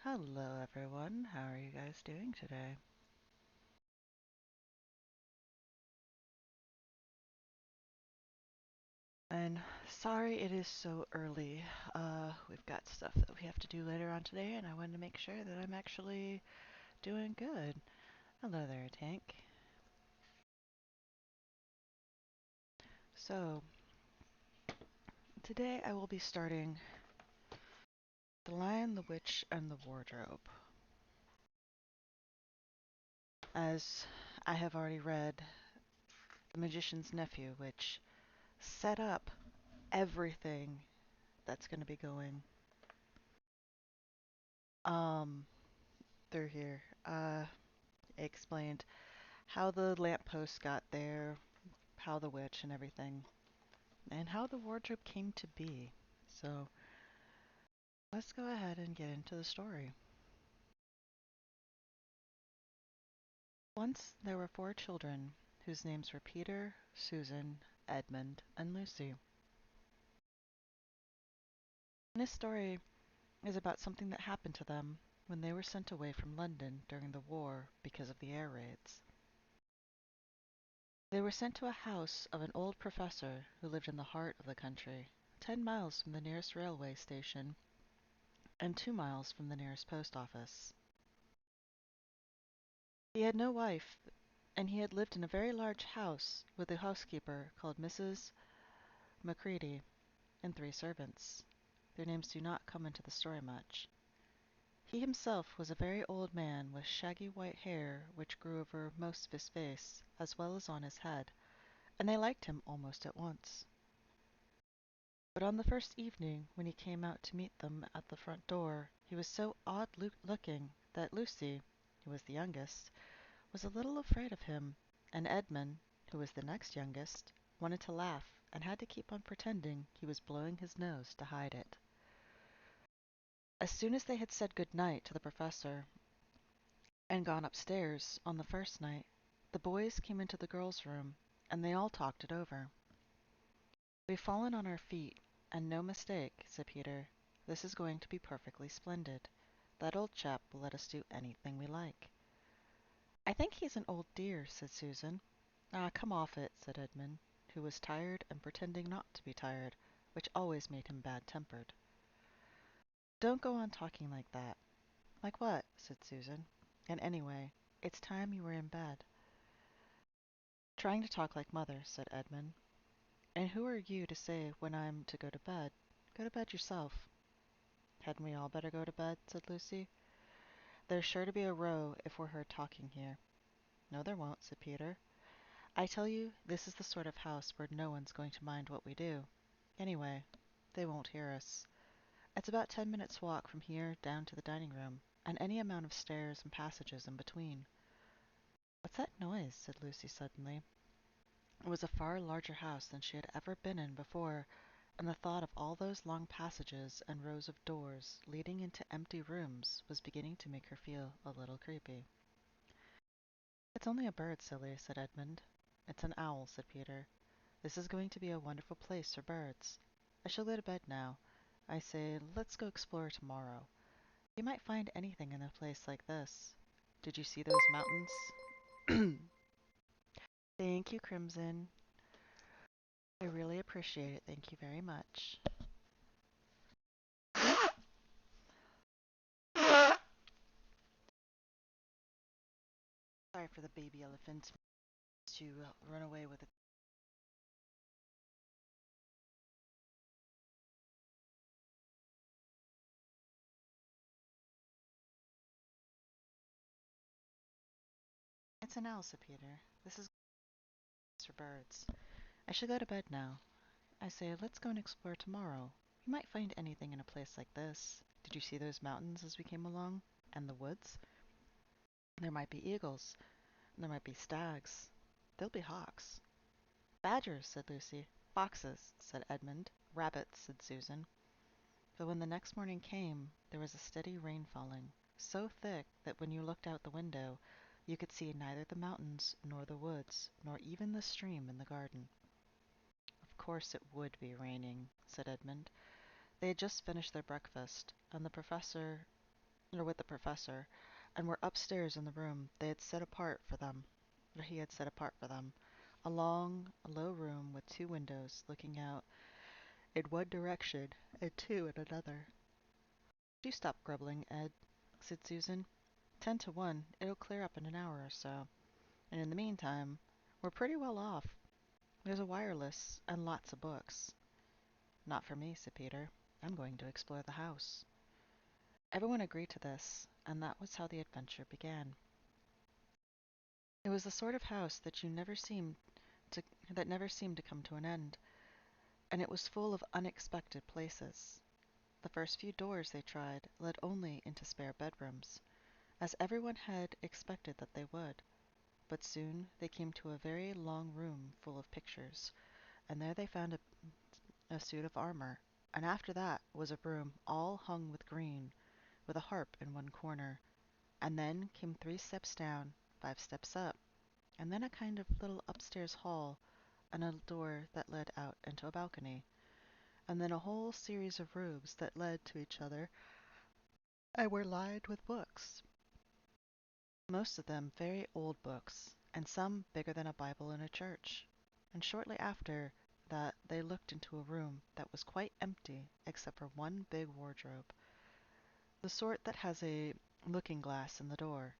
Hello, everyone. How are you guys doing today? And sorry it is so early. We've got stuff that we have to do later on today, and I wanted to make sure that I'm actually doing good. Hello there, Tank. So, today I will be starting The Lion, the Witch, and the Wardrobe. As I have already read The Magician's Nephew, which set up everything that's going to be going um through here. It explained how the lamppost got there, how the witch and everything, and how the wardrobe came to be. So let's go ahead and get into the story. Once there were four children whose names were Peter, Susan, Edmund, and Lucy. And this story is about something that happened to them when they were sent away from London during the war because of the air raids. They were sent to a house of an old professor who lived in the heart of the country, 10 miles from the nearest railway station and 2 miles from the nearest post office. He had no wife, and he had lived in a very large house with a housekeeper called Mrs. Macready and 3 servants. Their names do not come into the story much. He himself was a very old man with shaggy white hair which grew over most of his face, as well as on his head, and they liked him almost at once. But on the first evening when he came out to meet them at the front door, he was so odd-looking that Lucy, who was the youngest, was a little afraid of him, and Edmund, who was the next youngest, wanted to laugh and had to keep on pretending he was blowing his nose to hide it. As soon as they had said good night to the professor and gone upstairs on the first night, the boys came into the girls' room, and they all talked it over. "We've fallen on our feet, and no mistake," said Peter. "This is going to be perfectly splendid. That old chap will let us do anything we like." "I think he's an old dear," said Susan. "Ah, come off it," said Edmund, who was tired and pretending not to be tired, which always made him bad-tempered. "Don't go on talking like that." "Like what?" said Susan. "And anyway, it's time you were in bed." "Trying to talk like mother," said Edmund. "And who are you to say when I'm to go to bed? Go to bed yourself." "Hadn't we all better go to bed?" said Lucy. "There's sure to be a row if we're heard talking here." "No, there won't," said Peter. "I tell you, this is the sort of house where no one's going to mind what we do. Anyway, they won't hear us. It's about 10 minutes' walk from here down to the dining room, and any amount of stairs and passages in between." "What's that noise?" said Lucy suddenly. It was a far larger house than she had ever been in before, and the thought of all those long passages and rows of doors leading into empty rooms was beginning to make her feel a little creepy. "It's only a bird, silly," said Edmund. "It's an owl," said Peter. "This is going to be a wonderful place for birds. I shall go to bed now. I say, let's go explore tomorrow. You might find anything in a place like this. Did you see those mountains?" "Thank you, Crimson. I really appreciate it. Thank you very much." Sorry for the baby elephant to run away with it. "It's an owl," said Peter. "This is for birds. I should go to bed now. I say, let's go and explore tomorrow. We might find anything in a place like this. Did you see those mountains as we came along? And the woods? There might be eagles. There might be stags. There'll be hawks." "Badgers," said Lucy. "Foxes," said Edmund. "Rabbits," said Susan. But when the next morning came, there was a steady rain falling, so thick that when you looked out the window, you could see neither the mountains nor the woods, nor even the stream in the garden. "Of course it would be raining," said Edmund. They had just finished their breakfast, and the professor or with the professor, and were upstairs in the room they had set apart for them, or he had set apart for them. A long, low room with two windows looking out in one direction and two in another. "Do stop grumbling, Ed," said Susan. 10 to 1, it'll clear up in an hour or so. And in the meantime, we're pretty well off. There's a wireless and lots of books. Not for me, said Peter. I'm going to explore the house. Everyone agreed to this, and that was how the adventure began. It was the sort of house to that never seemed to come to an end, and it was full of unexpected places. The first few doors they tried led only into spare bedrooms, as everyone had expected that they would. But soon they came to a very long room full of pictures, and there they found a suit of armor, and after that was a room all hung with green, with a harp in one corner, and then came 3 steps down, 5 steps up, and then a kind of little upstairs hall, and a door that led out into a balcony, and then a whole series of rooms that led to each other and were lined with books, most of them very old books, and some bigger than a Bible in a church. And shortly after that they looked into a room that was quite empty except for one big wardrobe, the sort that has a looking glass in the door.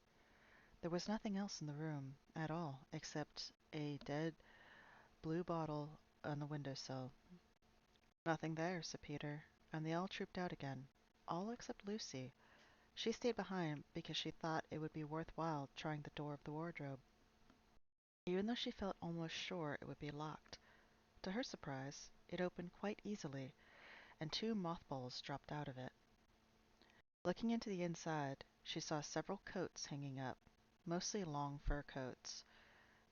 There was nothing else in the room at all except a dead blue bottle on the windowsill. Nothing there, said Peter, and they all trooped out again, all except Lucy. She stayed behind because she thought it would be worth while trying the door of the wardrobe, even though she felt almost sure it would be locked. To her surprise, it opened quite easily, and 2 mothballs dropped out of it. Looking into the inside, she saw several coats hanging up, mostly long fur coats.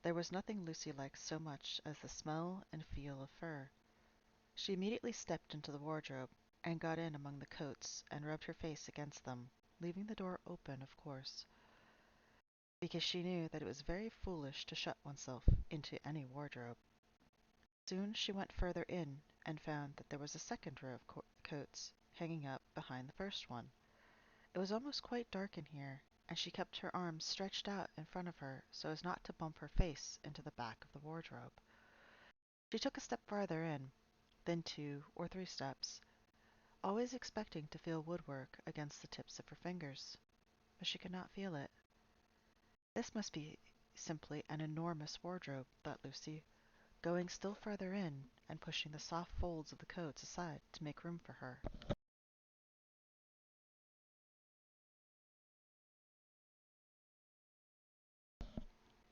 There was nothing Lucy liked so much as the smell and feel of fur. She immediately stepped into the wardrobe and got in among the coats and rubbed her face against them, leaving the door open, of course, because she knew that it was very foolish to shut oneself into any wardrobe. Soon she went further in and found that there was a second row of coats hanging up behind the first one. It was almost quite dark in here, and she kept her arms stretched out in front of her so as not to bump her face into the back of the wardrobe. She took a step farther in, then 2 or 3 steps, always expecting to feel woodwork against the tips of her fingers, but she could not feel it. This must be simply an enormous wardrobe, thought Lucy, going still farther in and pushing the soft folds of the coats aside to make room for her.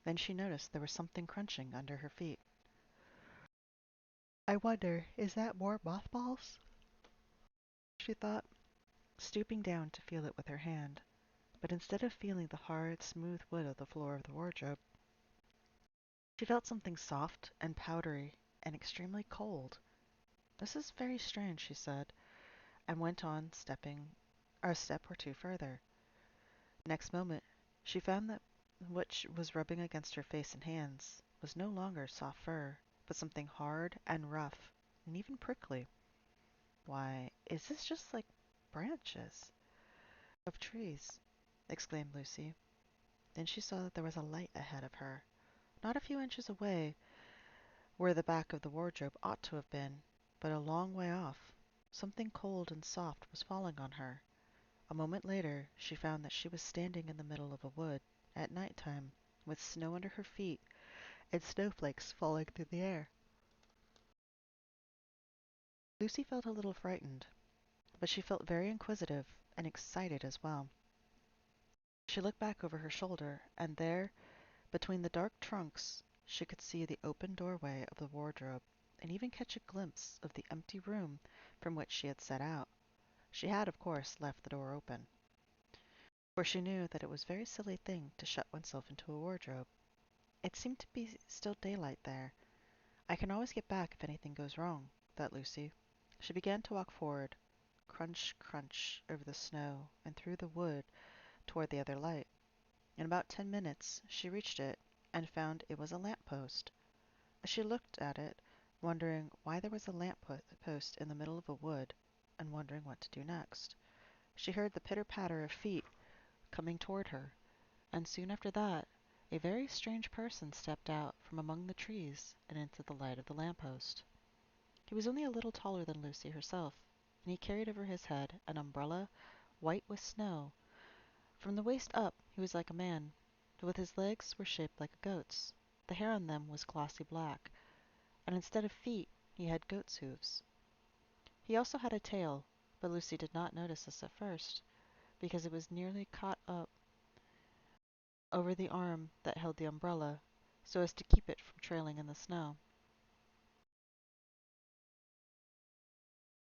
Then she noticed there was something crunching under her feet. I wonder, is that more mothballs? She thought, stooping down to feel it with her hand, but instead of feeling the hard, smooth wood of the floor of the wardrobe, she felt something soft and powdery and extremely cold. This is very strange, she said, and went on stepping a step or two further. Next moment she found that what was rubbing against her face and hands was no longer soft fur, but something hard and rough and even prickly. Why, is this just like branches of trees? Exclaimed Lucy. Then she saw that there was a light ahead of her, not a few inches away where the back of the wardrobe ought to have been, but a long way off. Something cold and soft was falling on her. A moment later she found that she was standing in the middle of a wood at night time, with snow under her feet and snowflakes falling through the air. Lucy felt a little frightened, but she felt very inquisitive and excited as well. She looked back over her shoulder, and there, between the dark trunks, she could see the open doorway of the wardrobe, and even catch a glimpse of the empty room from which she had set out. She had, of course, left the door open, for she knew that it was a very silly thing to shut oneself into a wardrobe. It seemed to be still daylight there. I can always get back if anything goes wrong, thought Lucy. She began to walk forward, crunch, crunch, over the snow and through the wood toward the other light. In about 10 minutes she reached it and found it was a lamp post. As she looked at it, wondering why there was a lamp post in the middle of a wood, and wondering what to do next, She heard the pitter-patter of feet coming toward her, and soon after that a very strange person stepped out from among the trees and into the light of the lamppost. He was only a little taller than Lucy herself, and he carried over his head an umbrella white with snow. From the waist up he was like a man, but his legs were shaped like a goat's. The hair on them was glossy black, and instead of feet he had goat's hooves. He also had a tail, but Lucy did not notice this at first, because it was nearly caught up over the arm that held the umbrella, so as to keep it from trailing in the snow.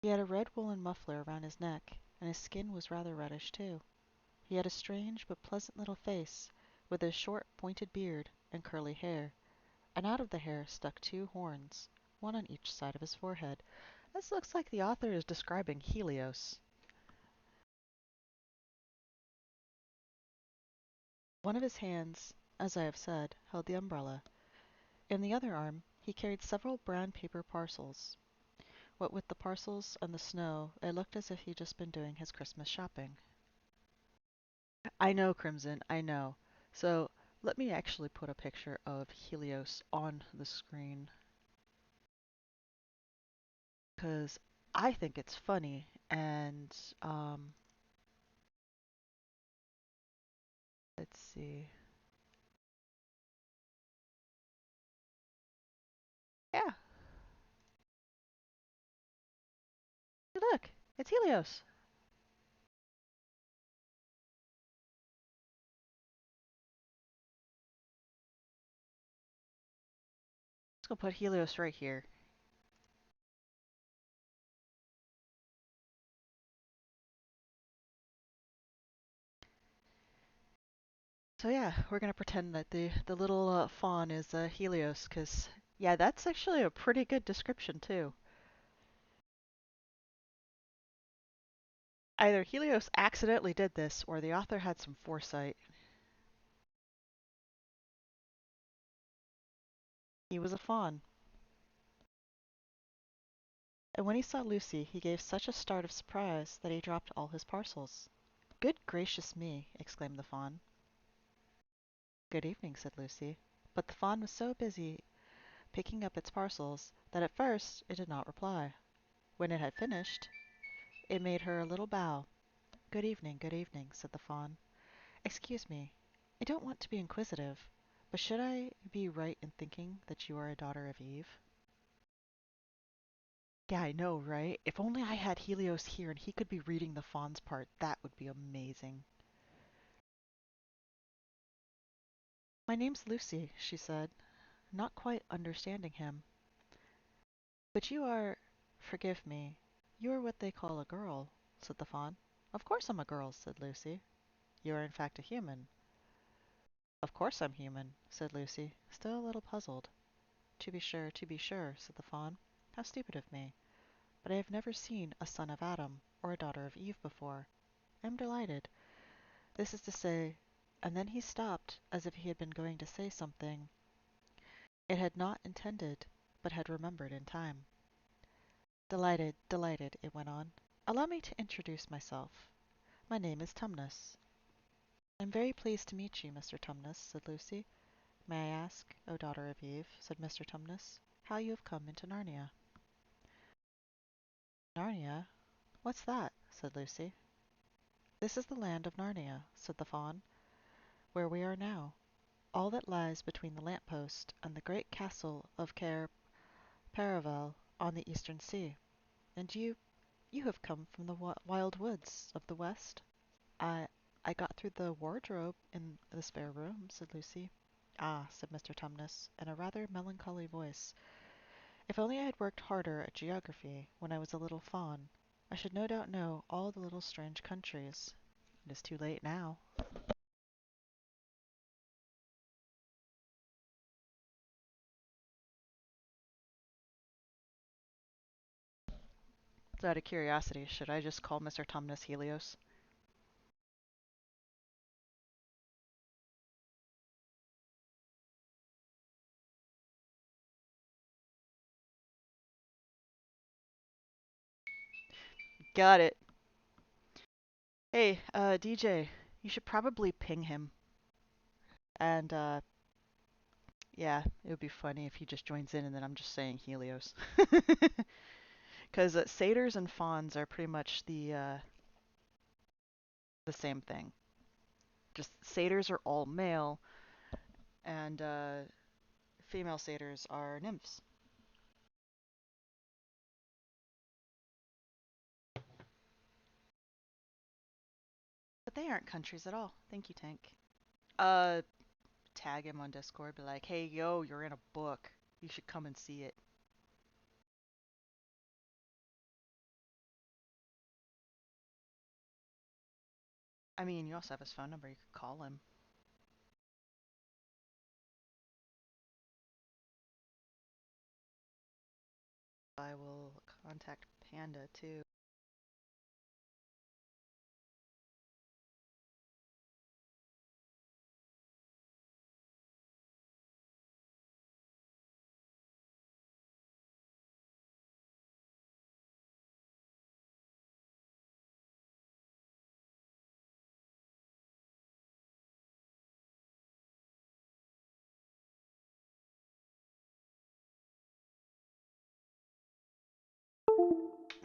He had a red woolen muffler around his neck, and his skin was rather reddish too. He had a strange but pleasant little face, with a short pointed beard and curly hair, and out of the hair stuck two horns, one on each side of his forehead. This looks like the author is describing Helios. One of his hands, as I have said, held the umbrella. In the other arm he carried several brown paper parcels. What with the parcels and the snow, it looked as if he'd just been doing his Christmas shopping. I know, Crimson, I know. So let me actually put a picture of Helios on the screen, because I think it's funny, and let's see. Yeah, look, it's Helios. Let's go put Helios right here. So yeah, we're gonna pretend that the little fawn is Helios, because yeah, that's actually a pretty good description too. Either Helios accidentally did this, or the author had some foresight. He was a fawn. And when he saw Lucy, he gave such a start of surprise that he dropped all his parcels. "Good gracious me!" exclaimed the fawn. "Good evening," said Lucy. But the fawn was so busy picking up its parcels that at first it did not reply. When it had finished, it made her a little bow. Good evening," said the fawn. "Excuse me, I don't want to be inquisitive, but should I be right in thinking that you are a daughter of Eve?" Yeah, I know, right? If only I had Helios here and he could be reading the fawn's part, that would be amazing. "My name's Lucy," she said, not quite understanding him. "But you are, forgive me, you are what they call a girl," said the fawn. "Of course I'm a girl," said Lucy. "You are in fact a human." "Of course I'm human," said Lucy, still a little puzzled. To be sure," said the fawn. "How stupid of me. But I have never seen a son of Adam or a daughter of Eve before. I am delighted. This is to say—" and then he stopped as if he had been going to say something it had not intended, but had remembered in time. "Delighted, delighted," it went on. "Allow me to introduce myself. My name is Tumnus." "I'm very pleased to meet you, Mr. Tumnus," said Lucy. "May I ask, O daughter of Eve," said Mr. Tumnus, "how you have come into Narnia?" "Narnia? What's that?" said Lucy. "This is the land of Narnia," said the fawn, "where we are now. All that lies between the lamp post and the great castle of Cair Paravel on the eastern sea. And you have come from the wild woods of the west?" "I I got through the wardrobe in the spare room," said Lucy. "Ah," said Mr. Tumnus, in a rather melancholy voice. "If only I had worked harder at geography when I was a little fawn, I should no doubt know all the little strange countries. It is too late now." So out of curiosity, should I just call Mr. Tumnus Helios? Got it. Hey, DJ, you should probably ping him. And, yeah, it would be funny if he just joins in and then I'm just saying Helios. Because satyrs and fawns are pretty much the same thing. Just satyrs are all male, and female satyrs are nymphs. But they aren't countries at all. Thank you, Tank. Uh, Tag him on Discord, be like, hey, yo, you're in a book. You should come and see it. I mean, you also have his phone number. You could call him. I will contact Panda too.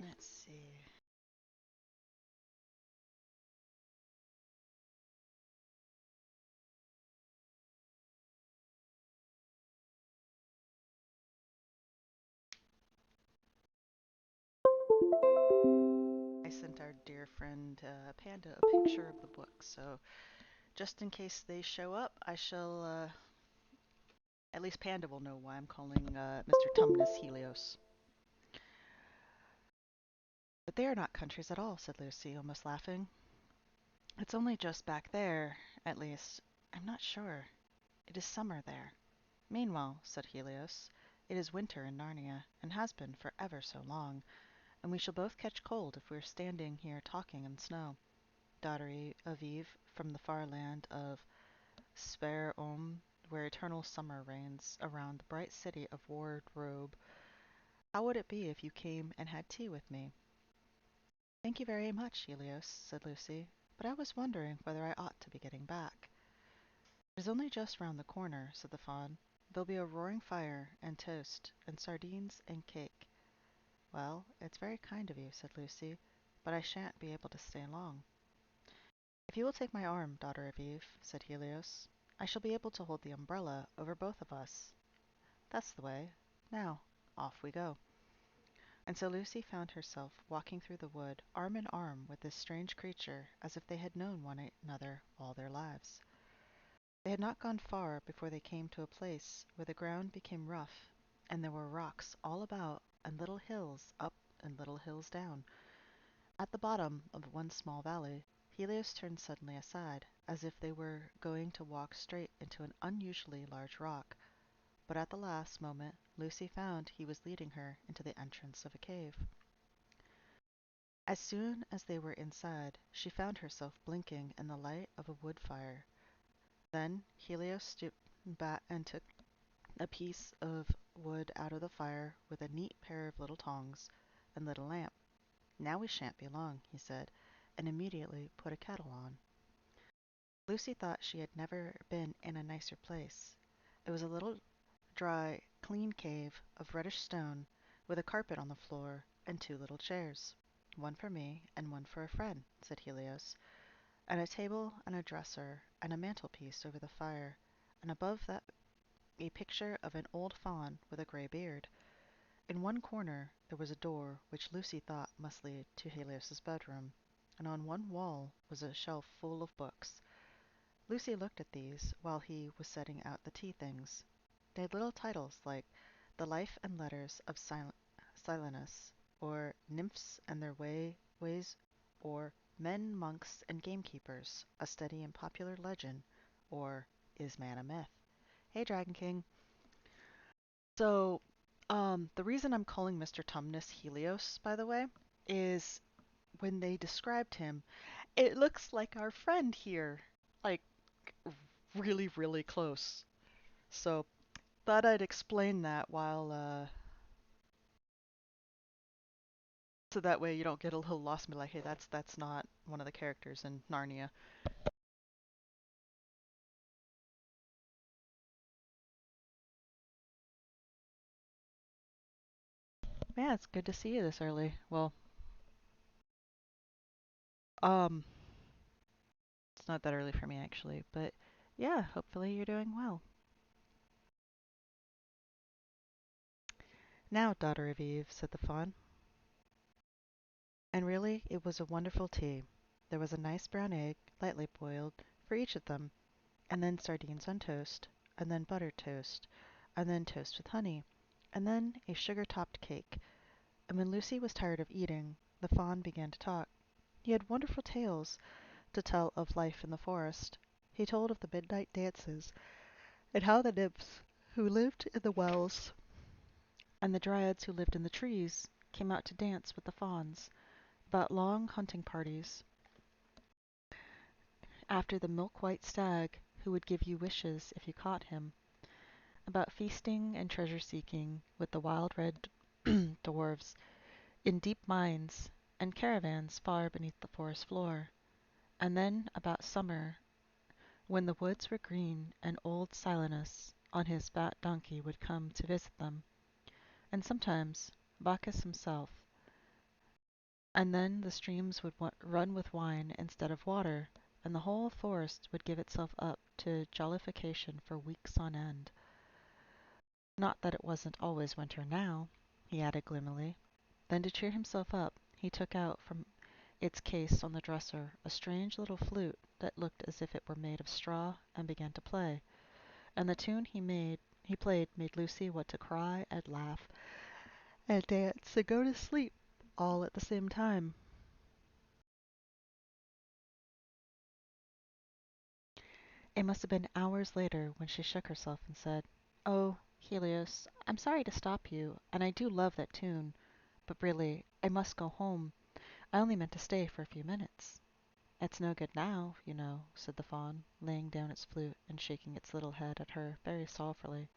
Let's see. I sent our dear friend Panda a picture of the book, so just in case they show up, I shall, at least Panda will know why I'm calling Mr. Tumnus Helios. But they are not countries at all, said Lucy, almost laughing. It's only just back there, at least. I'm not sure. It is summer there. Meanwhile, said Helios, it is winter in Narnia, and has been for ever so long, and we shall both catch cold if we are standing here talking in snow. Daughter of Eve, from the far land of Spare where eternal summer reigns around the bright city of Wardrobe, how would it be if you came and had tea with me? Thank you very much, Helios, said Lucy, but I was wondering whether I ought to be getting back. It is only just round the corner, said the fawn. There'll be a roaring fire, and toast, and sardines, and cake. Well, it's very kind of you, said Lucy, but I shan't be able to stay long. If you will take my arm, daughter of Eve, said Helios, I shall be able to hold the umbrella over both of us. That's the way. Now, off we go. And so Lucy found herself walking through the wood, arm in arm with this strange creature, as if they had known one another all their lives. They had not gone far before they came to a place where the ground became rough, and there were rocks all about, and little hills up and little hills down. At the bottom of one small valley, Helios turned suddenly aside, as if they were going to walk straight into an unusually large rock. But at the last moment Lucy found he was leading her into the entrance of a cave. As soon as they were inside, she found herself blinking in the light of a wood fire. Then Helios stooped back and took a piece of wood out of the fire with a neat pair of little tongs and lit a lamp. Now we shan't be long, he said, and immediately put a kettle on. Lucy thought she had never been in a nicer place. It was a little dry, clean cave of reddish stone, with a carpet on the floor and two little chairs. One for me and one for a friend, said Helios, and a table and a dresser and a mantelpiece over the fire, and above that a picture of an old faun with a gray beard. In one corner there was a door which Lucy thought must lead to Helios's bedroom, and on one wall was a shelf full of books. Lucy looked at these while he was setting out the tea things. They had little titles like The Life and Letters of Silenus, or Nymphs and Their Ways, or Men, Monks, and Gamekeepers, a Study in Popular Legend, or Is Man a Myth? Hey, Dragon King. So, the reason I'm calling Mr. Tumnus Helios, by the way, is when they described him, it looks like our friend here. Like, really, really close. So, thought I'd explain that while So that way you don't get a little lost and be like, hey, that's not one of the characters in Narnia. Yeah, it's good to see you this early. Well, um, it's not that early for me actually, but yeah, hopefully you're doing well. Now, daughter of Eve, said the fawn. And really, it was a wonderful tea. There was a nice brown egg, lightly boiled, for each of them, and then sardines on toast, and then buttered toast, and then toast with honey, and then a sugar-topped cake. And when Lucy was tired of eating, the fawn began to talk. He had wonderful tales to tell of life in the forest. He told of the midnight dances, and how the nymphs who lived in the wells and the dryads who lived in the trees came out to dance with the fawns, about long hunting parties after the milk-white stag who would give you wishes if you caught him, about feasting and treasure-seeking with the wild red dwarfs in deep mines and caravans far beneath the forest floor, and then about summer when the woods were green and old Silenus on his fat donkey would come to visit them, and sometimes Bacchus himself, and then the streams would run with wine instead of water, and the whole forest would give itself up to jollification for weeks on end. Not that it wasn't always winter now, he added gloomily. Then to cheer himself up, he took out from its case on the dresser a strange little flute that looked as if it were made of straw, and began to play. And the tune he played made Lucy want to cry and laugh and dance and go to sleep all at the same time. It must have been hours later when she shook herself and said, "Oh, Helios, I'm sorry to stop you, and I do love that tune, but really, I must go home. I only meant to stay for a few minutes." "It's no good now, you know," said the fawn, laying down its flute and shaking its little head at her very sorrowfully.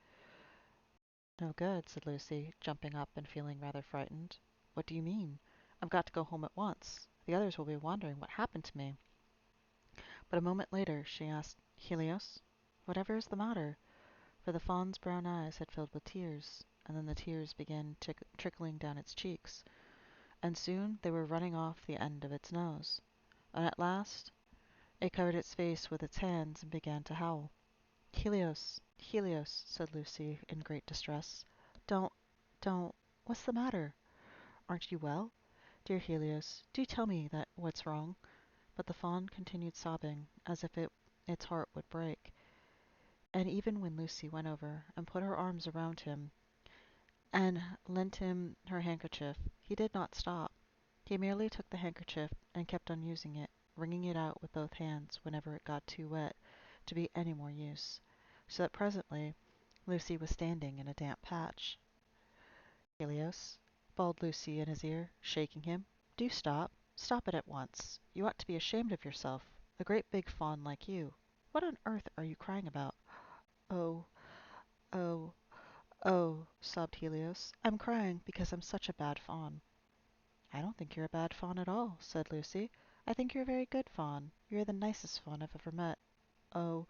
"No good," said Lucy, jumping up and feeling rather frightened. "What do you mean? I've got to go home at once. The others will be wondering what happened to me." But a moment later she asked, "Helios, whatever is the matter?" For the fawn's brown eyes had filled with tears, and then the tears began trickling down its cheeks, and soon they were running off the end of its nose, and at last it covered its face with its hands and began to howl. "Helios, Helios," said Lucy in great distress. "Don't, don't, what's the matter? Aren't you well? Dear Helios, do tell me that what's wrong." But the fawn continued sobbing as if its heart would break, and even when Lucy went over and put her arms around him and lent him her handkerchief, he did not stop. He merely took the handkerchief and kept on using it, wringing it out with both hands whenever it got too wet to be any more use, so that presently Lucy was standing in a damp patch. "Helios," bawled Lucy in his ear, shaking him, "do stop. Stop it at once. You ought to be ashamed of yourself, a great big fawn like you. What on earth are you crying about?" "Oh, oh, oh," sobbed Helios. "I'm crying because I'm such a bad fawn." "I don't think you're a bad fawn at all," said Lucy. "I think you're a very good fawn. You're the nicest fawn I've ever met." "Oh,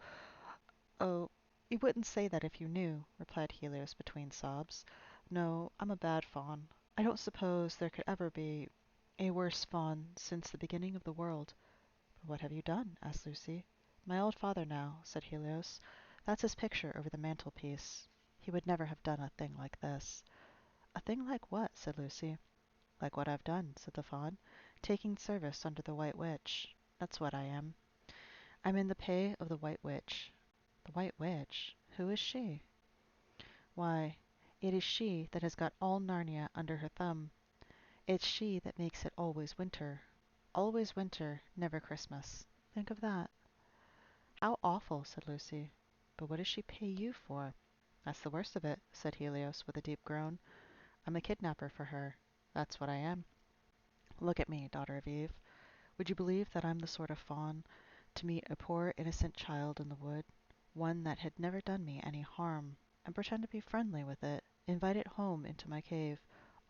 oh, you wouldn't say that if you knew," replied Helios between sobs. "No, I'm a bad fawn. I don't suppose there could ever be a worse fawn since the beginning of the world." "But what have you done?" asked Lucy. "My old father now," said Helios. "That's his picture over the mantelpiece. He would never have done a thing like this." "A thing like what?" said Lucy. "Like what I've done," said the fawn. "Taking service under the White Witch. That's what I am. I'm in the pay of the White Witch." "The White Witch? Who is she?" "Why, it is she that has got all Narnia under her thumb. It's she that makes it always winter. Always winter, never Christmas. Think of that." "How awful," said Lucy. "But what does she pay you for?" "That's the worst of it," said Helios with a deep groan. "I'm a kidnapper for her. That's what I am. Look at me, daughter of Eve. Would you believe that I'm the sort of fawn to meet a poor innocent child in the wood, one that had never done me any harm, and pretend to be friendly with it, invite it home into my cave,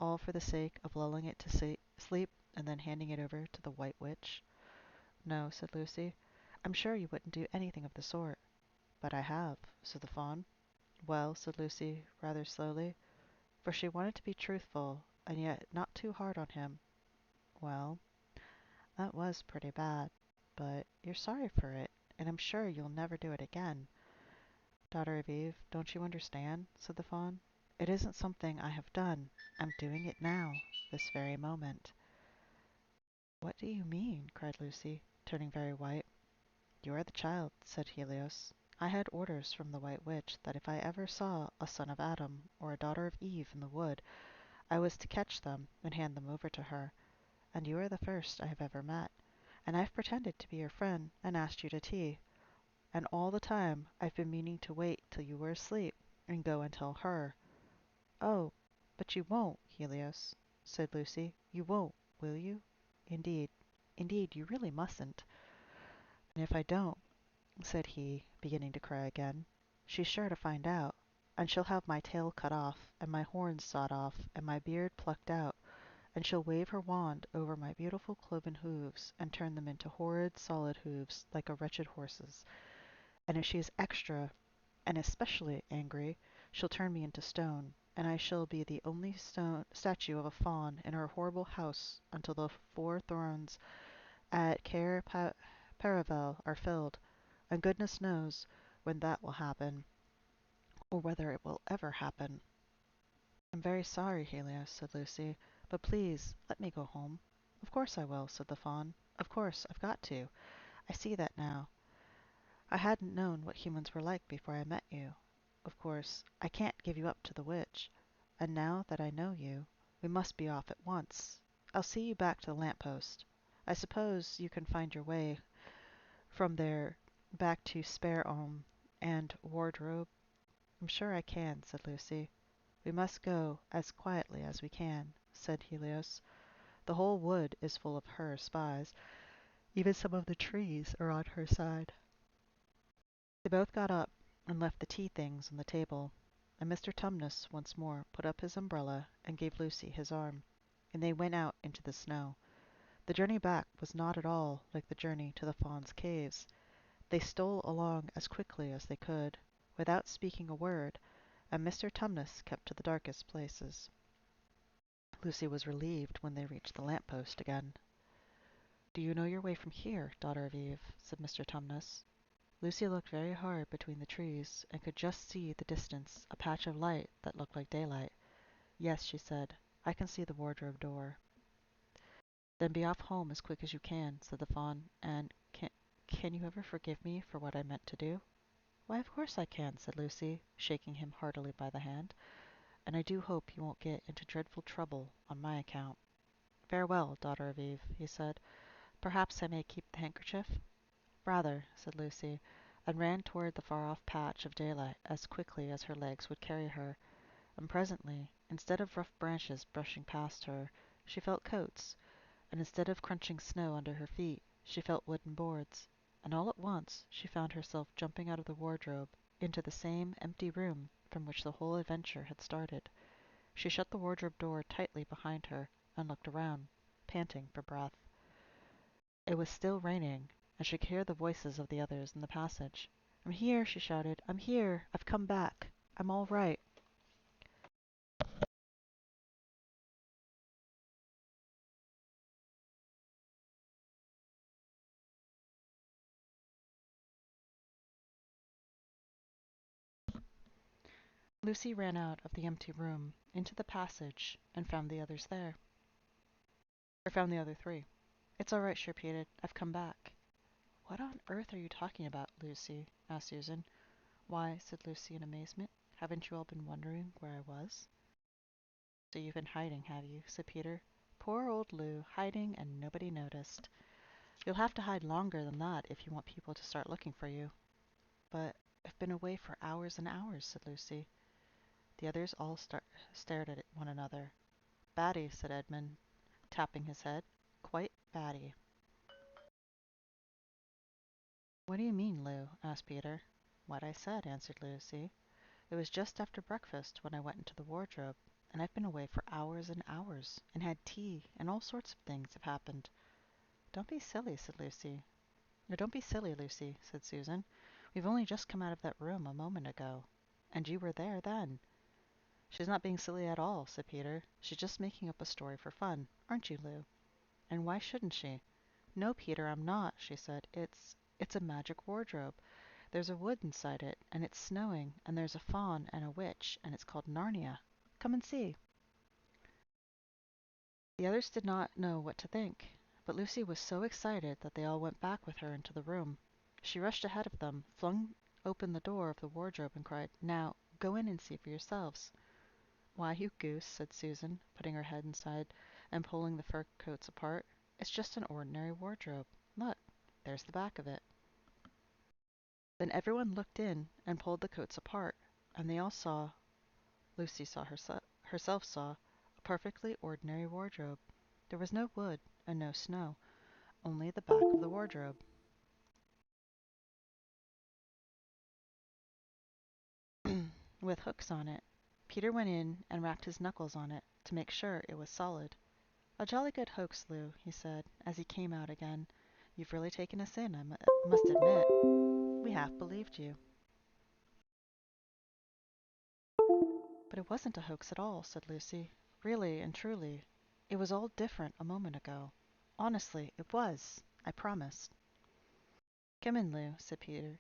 all for the sake of lulling it to sleep and then handing it over to the White Witch? No, said Lucy. I'm sure you wouldn't do anything of the sort. But I have, said the Fawn. Well, said Lucy, rather slowly, for she wanted to be truthful, and yet not too hard on him. Well, that was pretty bad, but you're sorry for it, and I'm sure you'll never do it again. Daughter of Eve, don't you understand? Said the Fawn. It isn't something I have done. I'm doing it now, this very moment. What do you mean? Cried Lucy, turning very white. You are the child, said Helios. I had orders from the White Witch that if I ever saw a son of Adam or a daughter of Eve in the wood, I was to catch them and hand them over to her. And you are the first I have ever met. And I've pretended to be your friend and asked you to tea. And all the time I've been meaning to wait till you were asleep and go and tell her. Oh, but you won't, Helios, said Lucy. You won't, will you? Indeed, indeed, you really mustn't. And if I don't, said he, beginning to cry again, she's sure to find out, and she'll have my tail cut off, and my horns sawed off, and my beard plucked out, and she'll wave her wand over my beautiful cloven hooves, and turn them into horrid, solid hooves, like a wretched horse's. And if she is extra and especially angry, she'll turn me into stone, and I shall be the only statue of a fawn in her horrible house until the 4 thrones at Paravel are filled, and goodness knows when that will happen, or whether it will ever happen. I'm very sorry, Helios, said Lucy, but please let me go home. Of course I will, said the Fawn. Of course, I've got to. I see that now. I hadn't known what humans were like before I met you. Of course, I can't give you up to the witch. And now that I know you, we must be off at once. I'll see you back to the lamp-post. I suppose you can find your way from there back to Spare Elm and Wardrobe. I'm sure I can, said Lucy. We must go as quietly as we can, said Helios. The whole wood is full of her spies. Even some of the trees are on her side. They both got up and left the tea things on the table, and Mr. Tumnus once more put up his umbrella and gave Lucy his arm, and they went out into the snow. The journey back was not at all like the journey to the Fawn's caves. They stole along as quickly as they could, without speaking a word, and Mr. Tumnus kept to the darkest places. Lucy was relieved when they reached the lamp-post again. Do you know your way from here, daughter of Eve? Said Mr. Tumnus. Lucy looked very hard between the trees, and could just see the distance a patch of light that looked like daylight. Yes, she said, I can see the wardrobe door. Then be off home as quick as you can, said the Fawn, and can you ever forgive me for what I meant to do? Why, of course I can, said Lucy, shaking him heartily by the hand, and I do hope you won't get into dreadful trouble on my account. Farewell, daughter of Eve, he said. Perhaps I may keep the handkerchief? Rather, said Lucy, and ran toward the far-off patch of daylight as quickly as her legs would carry her, and presently, instead of rough branches brushing past her, she felt coats, and instead of crunching snow under her feet, she felt wooden boards, and all at once she found herself jumping out of the wardrobe into the same empty room from which the whole adventure had started. She shut the wardrobe door tightly behind her and looked around, panting for breath. It was still raining, and she could hear the voices of the others in the passage. I'm here, she shouted. I'm here. I've come back. I'm all right. Lucy ran out of the empty room into the passage and found the others there. Or found the other 3. It's all right, she repeated. I've come back. What on earth are you talking about, Lucy? Asked Susan. Why, said Lucy in amazement, haven't you all been wondering where I was? So you've been hiding, have you? Said Peter. Poor old Lou, hiding and nobody noticed. You'll have to hide longer than that if you want people to start looking for you. But I've been away for hours and hours, said Lucy. The others all stared at one another. Batty, said Edmund, tapping his head. Quite batty. What do you mean, Lou? Asked Peter. What I said, answered Lucy. It was just after breakfast when I went into the wardrobe. and I've been away for hours and hours, and had tea, and all sorts of things have happened. Don't be silly, said Lucy. No, don't be silly, Lucy, said Susan. We've only just come out of that room a moment ago. And you were there then. She's not being silly at all, said Peter. She's just making up a story for fun. Aren't you, Lou? And why shouldn't she? No, Peter, I'm not, she said. It's a magic wardrobe. There's a wood inside it, and it's snowing, and there's a faun and a witch, and it's called Narnia. Come and see. The others did not know what to think, but Lucy was so excited that they all went back with her into the room. She rushed ahead of them, flung open the door of the wardrobe, and cried, "Now, go in and see for yourselves." "Why, you goose," said Susan, putting her head inside and pulling the fur coats apart. "It's just an ordinary wardrobe. Look, there's the back of it." Then everyone looked in and pulled the coats apart, and they all saw, Lucy saw herself saw, a perfectly ordinary wardrobe. There was no wood and no snow, only the back of the wardrobe. With hooks on it. Peter went in and rapped his knuckles on it to make sure it was solid. "A jolly good hoax, Lou," he said, as he came out again. "You've really taken us in, I must admit. We half believed you." "But it wasn't a hoax at all," said Lucy. "Really and truly. It was all different a moment ago. Honestly, it was. I promise." "Come in, Lou," said Peter.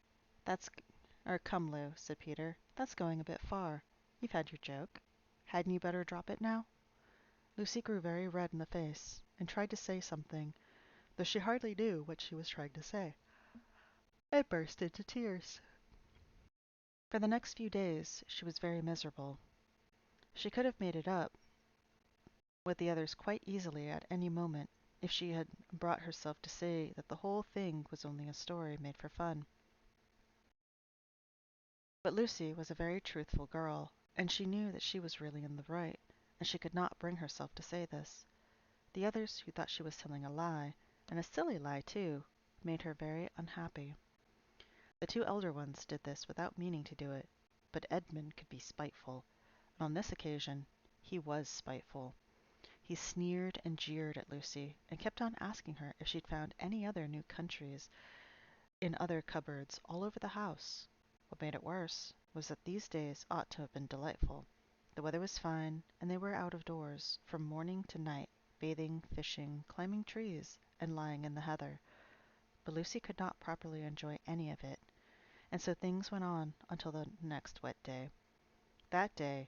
Come, Lou," said Peter. "That's going a bit far. You've had your joke. Hadn't you better drop it now?" Lucy grew very red in the face, and tried to say something, though she hardly knew what she was trying to say, and burst into tears. For the next few days she was very miserable. She could have made it up with the others quite easily at any moment if she had brought herself to say that the whole thing was only a story made for fun. But Lucy was a very truthful girl, and she knew that she was really in the right, and she could not bring herself to say this. The others, who thought she was telling a lie, and a silly lie too, made her very unhappy. The two elder ones did this without meaning to do it, but Edmund could be spiteful, and on this occasion he was spiteful. He sneered and jeered at Lucy, and kept on asking her if she'd found any other new countries in other cupboards all over the house. What made it worse was that these days ought to have been delightful. The weather was fine, and they were out of doors from morning to night, bathing, fishing, climbing trees, and lying in the heather. But Lucy could not properly enjoy any of it, and so things went on until the next wet day. That day,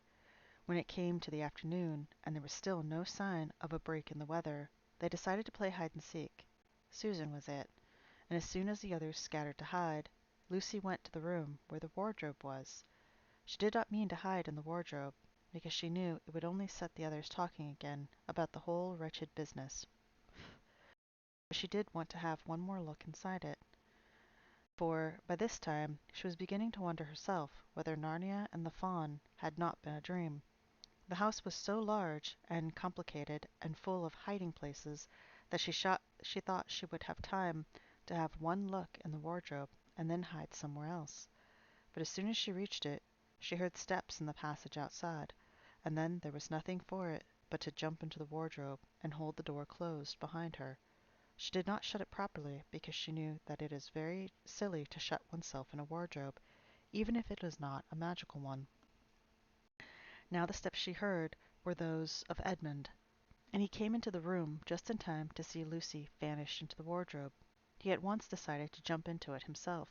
when it came to the afternoon, and there was still no sign of a break in the weather, they decided to play hide and seek. Susan was it, and as soon as the others scattered to hide, Lucy went to the room where the wardrobe was. She did not mean to hide in the wardrobe, because she knew it would only set the others talking again about the whole wretched business. But she did want to have one more look inside it, for by this time she was beginning to wonder herself whether Narnia and the faun had not been a dream. The house was so large and complicated and full of hiding places that she thought she would have time to have one look in the wardrobe and then hide somewhere else. But as soon as she reached it, she heard steps in the passage outside, and then there was nothing for it but to jump into the wardrobe and hold the door closed behind her. She did not shut it properly because she knew that it is very silly to shut oneself in a wardrobe, even if it is not a magical one. Now the steps she heard were those of Edmund, and he came into the room just in time to see Lucy vanish into the wardrobe. He at once decided to jump into it himself,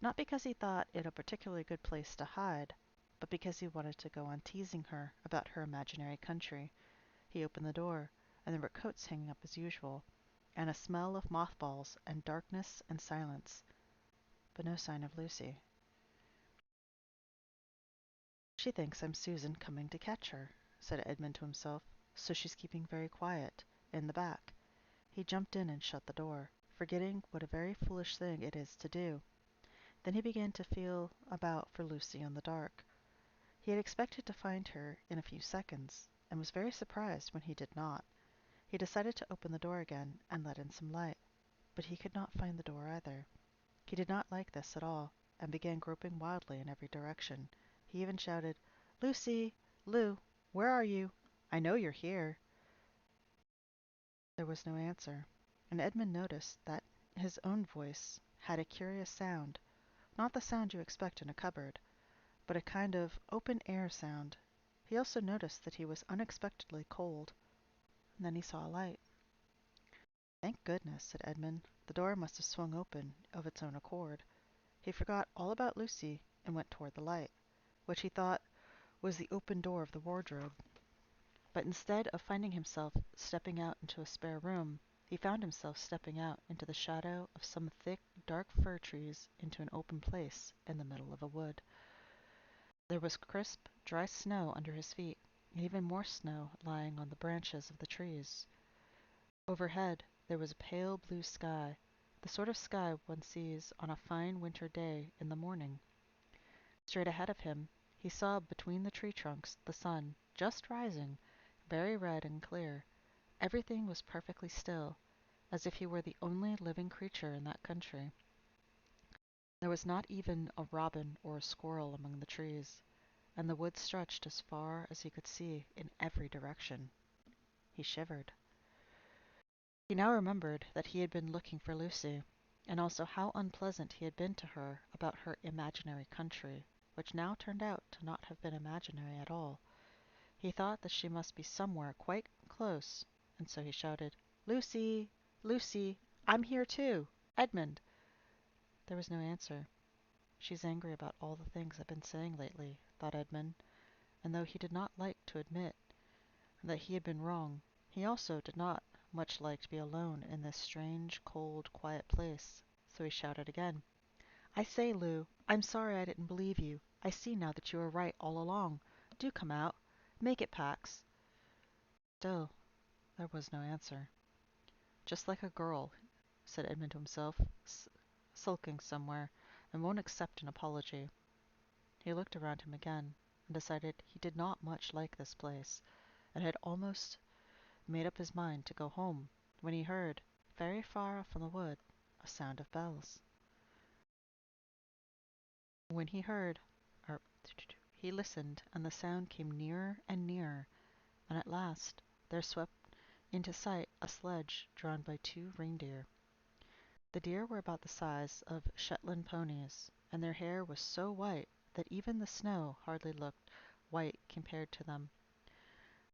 not because he thought it a particularly good place to hide, but because he wanted to go on teasing her about her imaginary country. He opened the door, and there were coats hanging up as usual, and a smell of mothballs and darkness and silence, but no sign of Lucy. "She thinks I'm Susan coming to catch her," said Edmund to himself, "so she's keeping very quiet, in the back." He jumped in and shut the door, forgetting what a very foolish thing it is to do. Then he began to feel about for Lucy in the dark. He had expected to find her in a few seconds, and was very surprised when he did not. He decided to open the door again and let in some light, but he could not find the door either. He did not like this at all, and began groping wildly in every direction. He even shouted, "Lucy! Lou! Where are you? I know you're here. There was no answer, and Edmund noticed that his own voice had a curious sound, not the sound you expect in a cupboard, but a kind of open-air sound. He also noticed that he was unexpectedly cold, and then he saw a light. Thank goodness, said Edmund. The door must have swung open of its own accord. He forgot all about Lucy and went toward the light, which he thought was the open door of the wardrobe. But instead of finding himself stepping out into a spare room, he found himself stepping out into the shadow of some thick, dark fir trees into an open place in the middle of a wood. There was crisp, dry snow under his feet, and even more snow lying on the branches of the trees. Overhead there was a pale blue sky, the sort of sky one sees on a fine winter day in the morning. Straight ahead of him he saw between the tree trunks the sun, just rising, very red and clear. Everything was perfectly still, as if he were the only living creature in that country. There was not even a robin or a squirrel among the trees, and the wood stretched as far as he could see in every direction. He shivered. He now remembered that he had been looking for Lucy, and also how unpleasant he had been to her about her imaginary country, which now turned out to not have been imaginary at all. He thought that she must be somewhere quite close, and so he shouted, "Lucy! Lucy! I'm here too! Edmund!" There was no answer. She's angry about all the things I've been saying lately, thought Edmund, and though he did not like to admit that he had been wrong, he also did not much like to be alone in this strange, cold, quiet place, so he shouted again, "I say, Lou, I'm sorry I didn't believe you. I see now that you were right all along. Do come out. Make it, Pax." Still there was no answer. "Just like a girl," said Edmund to himself, "sulking somewhere, and won't accept an apology." He looked around him again, and decided he did not much like this place, and had almost made up his mind to go home, when he heard, very far off in the wood, a sound of bells. When he heard, or he listened, and the sound came nearer and nearer, and at last there swept into sight a sledge drawn by two reindeer. The deer were about the size of Shetland ponies, and their hair was so white that even the snow hardly looked white compared to them.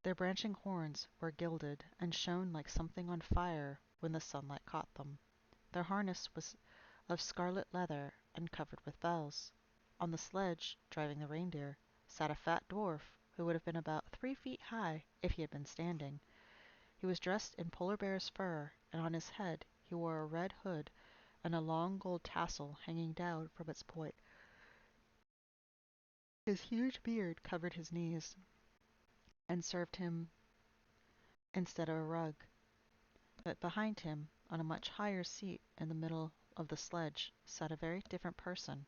Their branching horns were gilded and shone like something on fire when the sunlight caught them. Their harness was of scarlet leather and covered with bells. On the sledge, driving the reindeer, sat a fat dwarf who would have been about 3 feet high if he had been standing. He was dressed in polar bear's fur, and on his head he wore a red hood and a long gold tassel hanging down from its point. His huge beard covered his knees and served him instead of a rug. But behind him, on a much higher seat in the middle of the sledge, sat a very different person,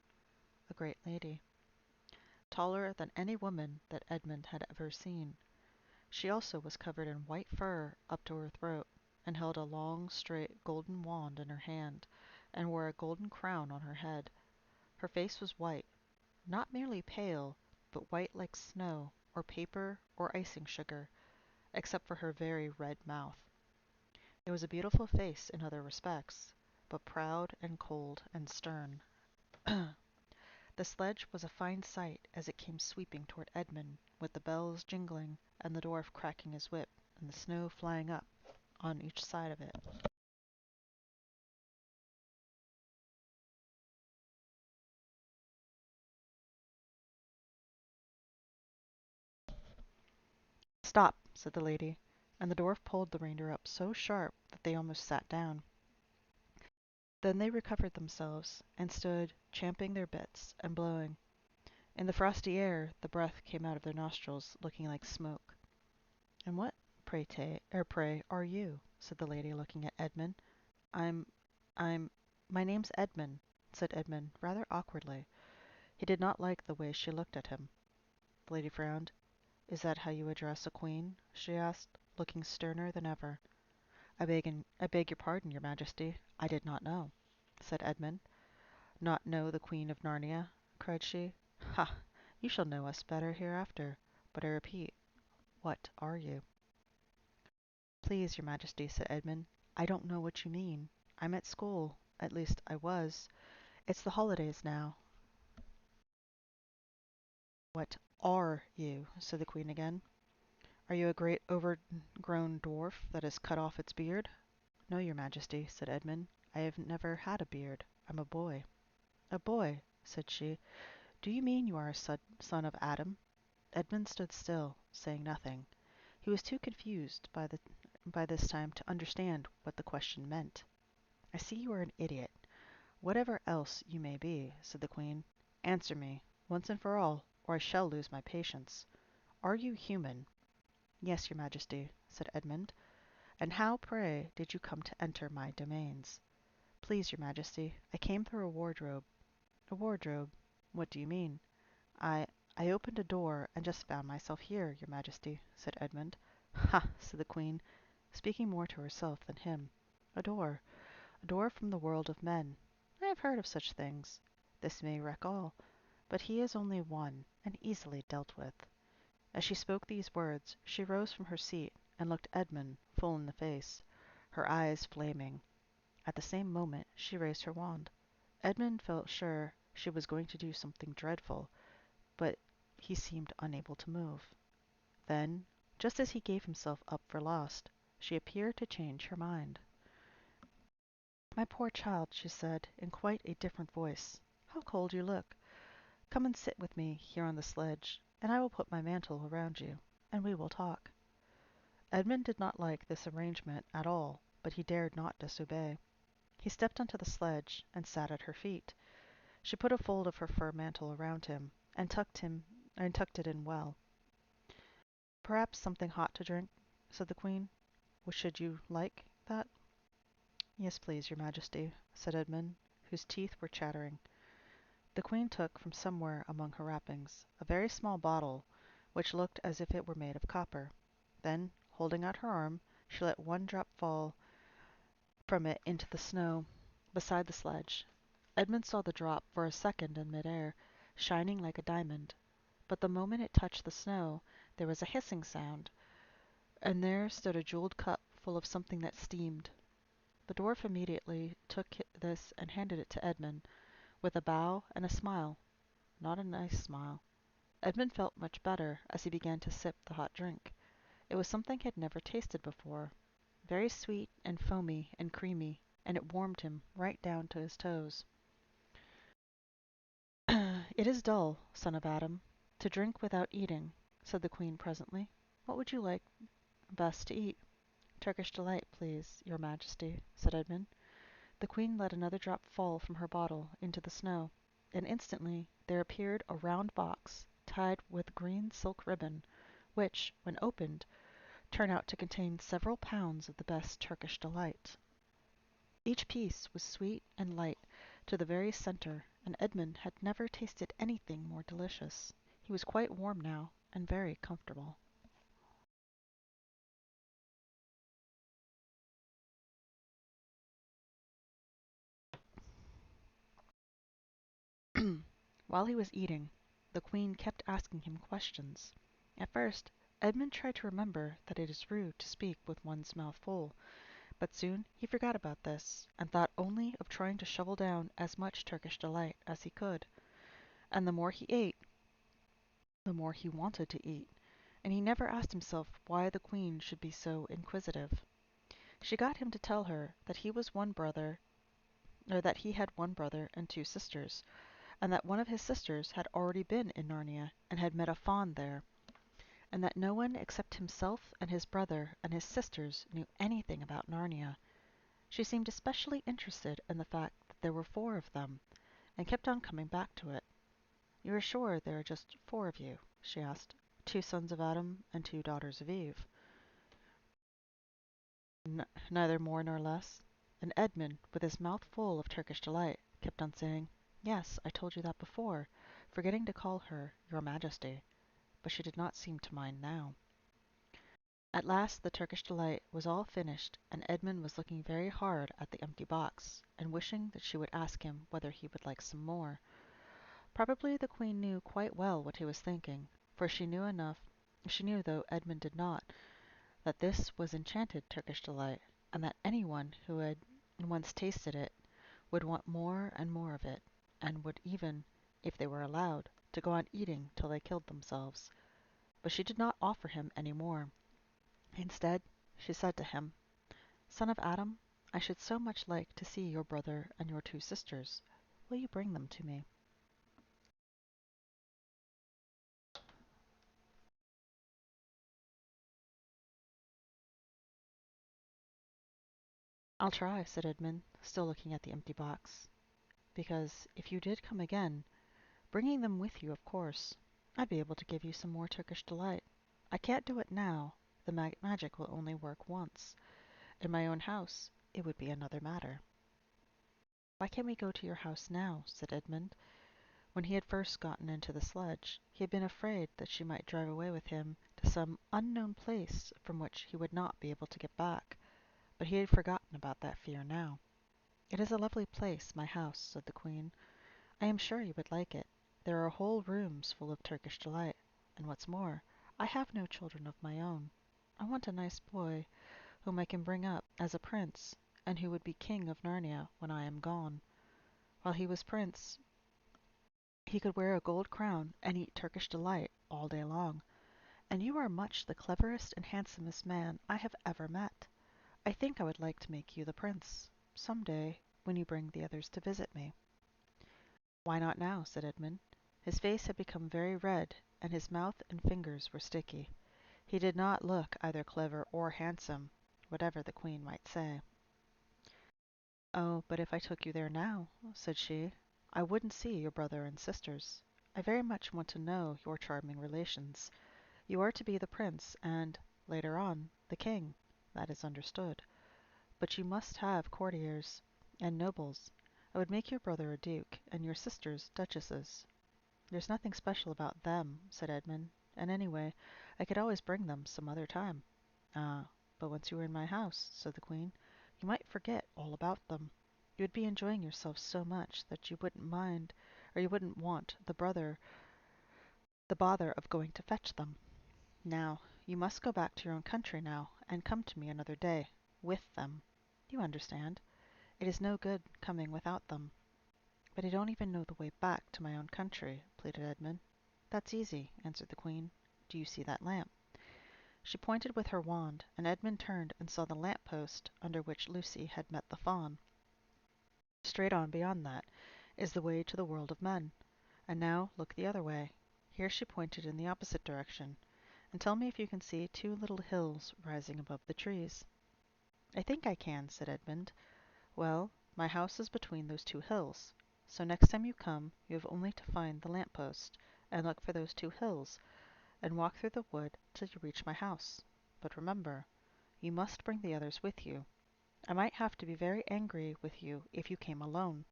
a great lady, taller than any woman that Edmund had ever seen. She also was covered in white fur up to her throat, and held a long, straight, golden wand in her hand, and wore a golden crown on her head. Her face was white, not merely pale, but white like snow, or paper, or icing sugar, except for her very red mouth. It was a beautiful face in other respects, but proud and cold and stern. The sledge was a fine sight as it came sweeping toward Edmund, with the bells jingling, and the dwarf cracking his whip, and the snow flying up on each side of it. "Stop," said the lady, and the dwarf pulled the reindeer up so sharp that they almost sat down. Then they recovered themselves, and stood champing their bits and blowing. In the frosty air the breath came out of their nostrils, looking like smoke. "And what, pray, are you?" said the lady, looking at Edmund. "I'm I'm my name's Edmund," said Edmund, rather awkwardly. He did not like the way she looked at him. The lady frowned. "Is that how you address a queen?" she asked, looking sterner than ever. I beg your pardon, your majesty. I did not know," said Edmund. "Not know the Queen of Narnia?" cried she. "Ha! You shall know us better hereafter. But I repeat, What are you? Please, your Majesty, said Edmund. I don't know what you mean. I'm at school. At least I was. It's the holidays now. What are you? Said the Queen again. Are you a great overgrown dwarf that has cut off its beard? No, your Majesty, said Edmund. I have never had a beard. I'm a boy. A boy, said she. Do you mean you are a son of Adam? Edmund stood still, saying nothing. He was too confused by this time to understand what the question meant. I see you are an idiot. Whatever else you may be, said the Queen, answer me, once and for all, or I shall lose my patience. Are you human? Yes, your Majesty, said Edmund. And how, pray, did you come to enter my domains? Please, your Majesty, I came through a wardrobe. A wardrobe? What do you mean? I I opened a door and just found myself here, your Majesty, said Edmund. Ha, said the Queen, speaking more to herself than him. A door. A door from the world of men. I have heard of such things. This may wreck all, but he is only one, and easily dealt with. As she spoke these words, she rose from her seat and looked Edmund full in the face, her eyes flaming. At the same moment she raised her wand. Edmund felt sure she was going to do something dreadful, but he seemed unable to move. Then, just as he gave himself up for lost, she appeared to change her mind. My poor child, she said, in quite a different voice, how cold you look. Come and sit with me here on the sledge, and I will put my mantle around you, and we will talk. Edmund did not like this arrangement at all, but he dared not disobey. He stepped onto the sledge and sat at her feet. She put a fold of her fur mantle around him and tucked it in well. Perhaps something hot to drink, said the Queen. Should you like that? Yes, please, your Majesty, said Edmund, whose teeth were chattering. The Queen took from somewhere among her wrappings a very small bottle, which looked as if it were made of copper. Then, holding out her arm, she let one drop fall from it into the snow beside the sledge. Edmund saw the drop for a second in mid-air, shining like a diamond, but the moment it touched the snow there was a hissing sound, and there stood a jeweled cup full of something that steamed. The dwarf immediately took this and handed it to Edmund, with a bow and a smile. Not a nice smile. Edmund felt much better as he began to sip the hot drink. It was something he had never tasted before, very sweet and foamy and creamy, and it warmed him right down to his toes. It is dull, son of Adam, to drink without eating, said the Queen presently. What would you like best to eat? Turkish delight, please, your Majesty, said Edmund. The Queen let another drop fall from her bottle into the snow, and instantly there appeared a round box tied with green silk ribbon, which, when opened, turned out to contain several pounds of the best Turkish delight. Each piece was sweet and light to the very centre, and Edmund had never tasted anything more delicious. He was quite warm now, and very comfortable. While he was eating, the Queen kept asking him questions. At first, Edmund tried to remember that it is rude to speak with one's mouth full, but soon he forgot about this, and thought only of trying to shovel down as much Turkish delight as he could. And the more he ate, the more he wanted to eat, and he never asked himself why the Queen should be so inquisitive. She got him to tell her that he had one brother and two sisters, and that one of his sisters had already been in Narnia and had met a faun there, and that no one except himself and his brother and his sisters knew anything about Narnia. She seemed especially interested in the fact that there were four of them, and kept on coming back to it. You are sure there are just four of you? She asked. Two sons of Adam and two daughters of Eve. Neither more nor less. And Edmund, with his mouth full of Turkish delight, kept on saying, Yes, I told you that before, forgetting to call her your Majesty, but she did not seem to mind now. At last the Turkish delight was all finished, and Edmund was looking very hard at the empty box, and wishing that she would ask him whether he would like some more. Probably the Queen knew quite well what he was thinking, for she knew enough She knew, though Edmund did not, that this was enchanted Turkish delight, and that anyone who had once tasted it would want more and more of it, and would even, if they were allowed, to go on eating till they killed themselves. But she did not offer him any more. Instead, she said to him, "Son of Adam, I should so much like to see your brother and your two sisters. Will you bring them to me?" "I'll try," said Edmund, still looking at the empty box. "Because if you did come again, bringing them with you, of course, I'd be able to give you some more Turkish delight. I can't do it now. The magic will only work once. In my own house, it would be another matter." "Why can't we go to your house now?" said Edmund. When he had first gotten into the sledge, he had been afraid that she might drive away with him to some unknown place from which he would not be able to get back. But he had forgotten about that fear now. "It is a lovely place, my house," said the Queen. "I am sure you would like it. There are whole rooms full of Turkish delight. And what's more, I have no children of my own. I want a nice boy whom I can bring up as a prince, and who would be king of Narnia when I am gone. While he was prince, he could wear a gold crown and eat Turkish delight all day long. And you are much the cleverest and handsomest man I have ever met. I think I would like to make you the prince, some day, when you bring the others to visit me." "Why not now?" said Edmund. His face had become very red, and his mouth and fingers were sticky. He did not look either clever or handsome, whatever the Queen might say. "Oh, but if I took you there now," said she, "I wouldn't see your brother and sisters. I very much want to know your charming relations. You are to be the prince, and, later on, the king. That is understood. But you must have courtiers and nobles. I would make your brother a duke, and your sisters duchesses." "There's nothing special about them," said Edmund, "and anyway, I could always bring them some other time." "Ah, but once you were in my house," said the Queen, "you might forget all about them. You would be enjoying yourself so much that you wouldn't mind, or you wouldn't want the bother of going to fetch them. Now, you must go back to your own country now, and come to me another day, with them. You understand. It is no good coming without them." "But I don't even know the way back to my own country," pleaded Edmund. "That's easy," answered the Queen. "Do you see that lamp?" She pointed with her wand, and Edmund turned and saw the lamp post under which Lucy had met the fawn. "Straight on beyond that is the way to the world of men. And now look the other way." Here she pointed in the opposite direction. "And tell me if you can see two little hills rising above the trees." "I think I can," said Edmund. "Well, my house is between those two hills. So next time you come, you have only to find the lamp post, and look for those two hills, and walk through the wood till you reach my house. But remember, you must bring the others with you. I might have to be very angry with you if you came alone."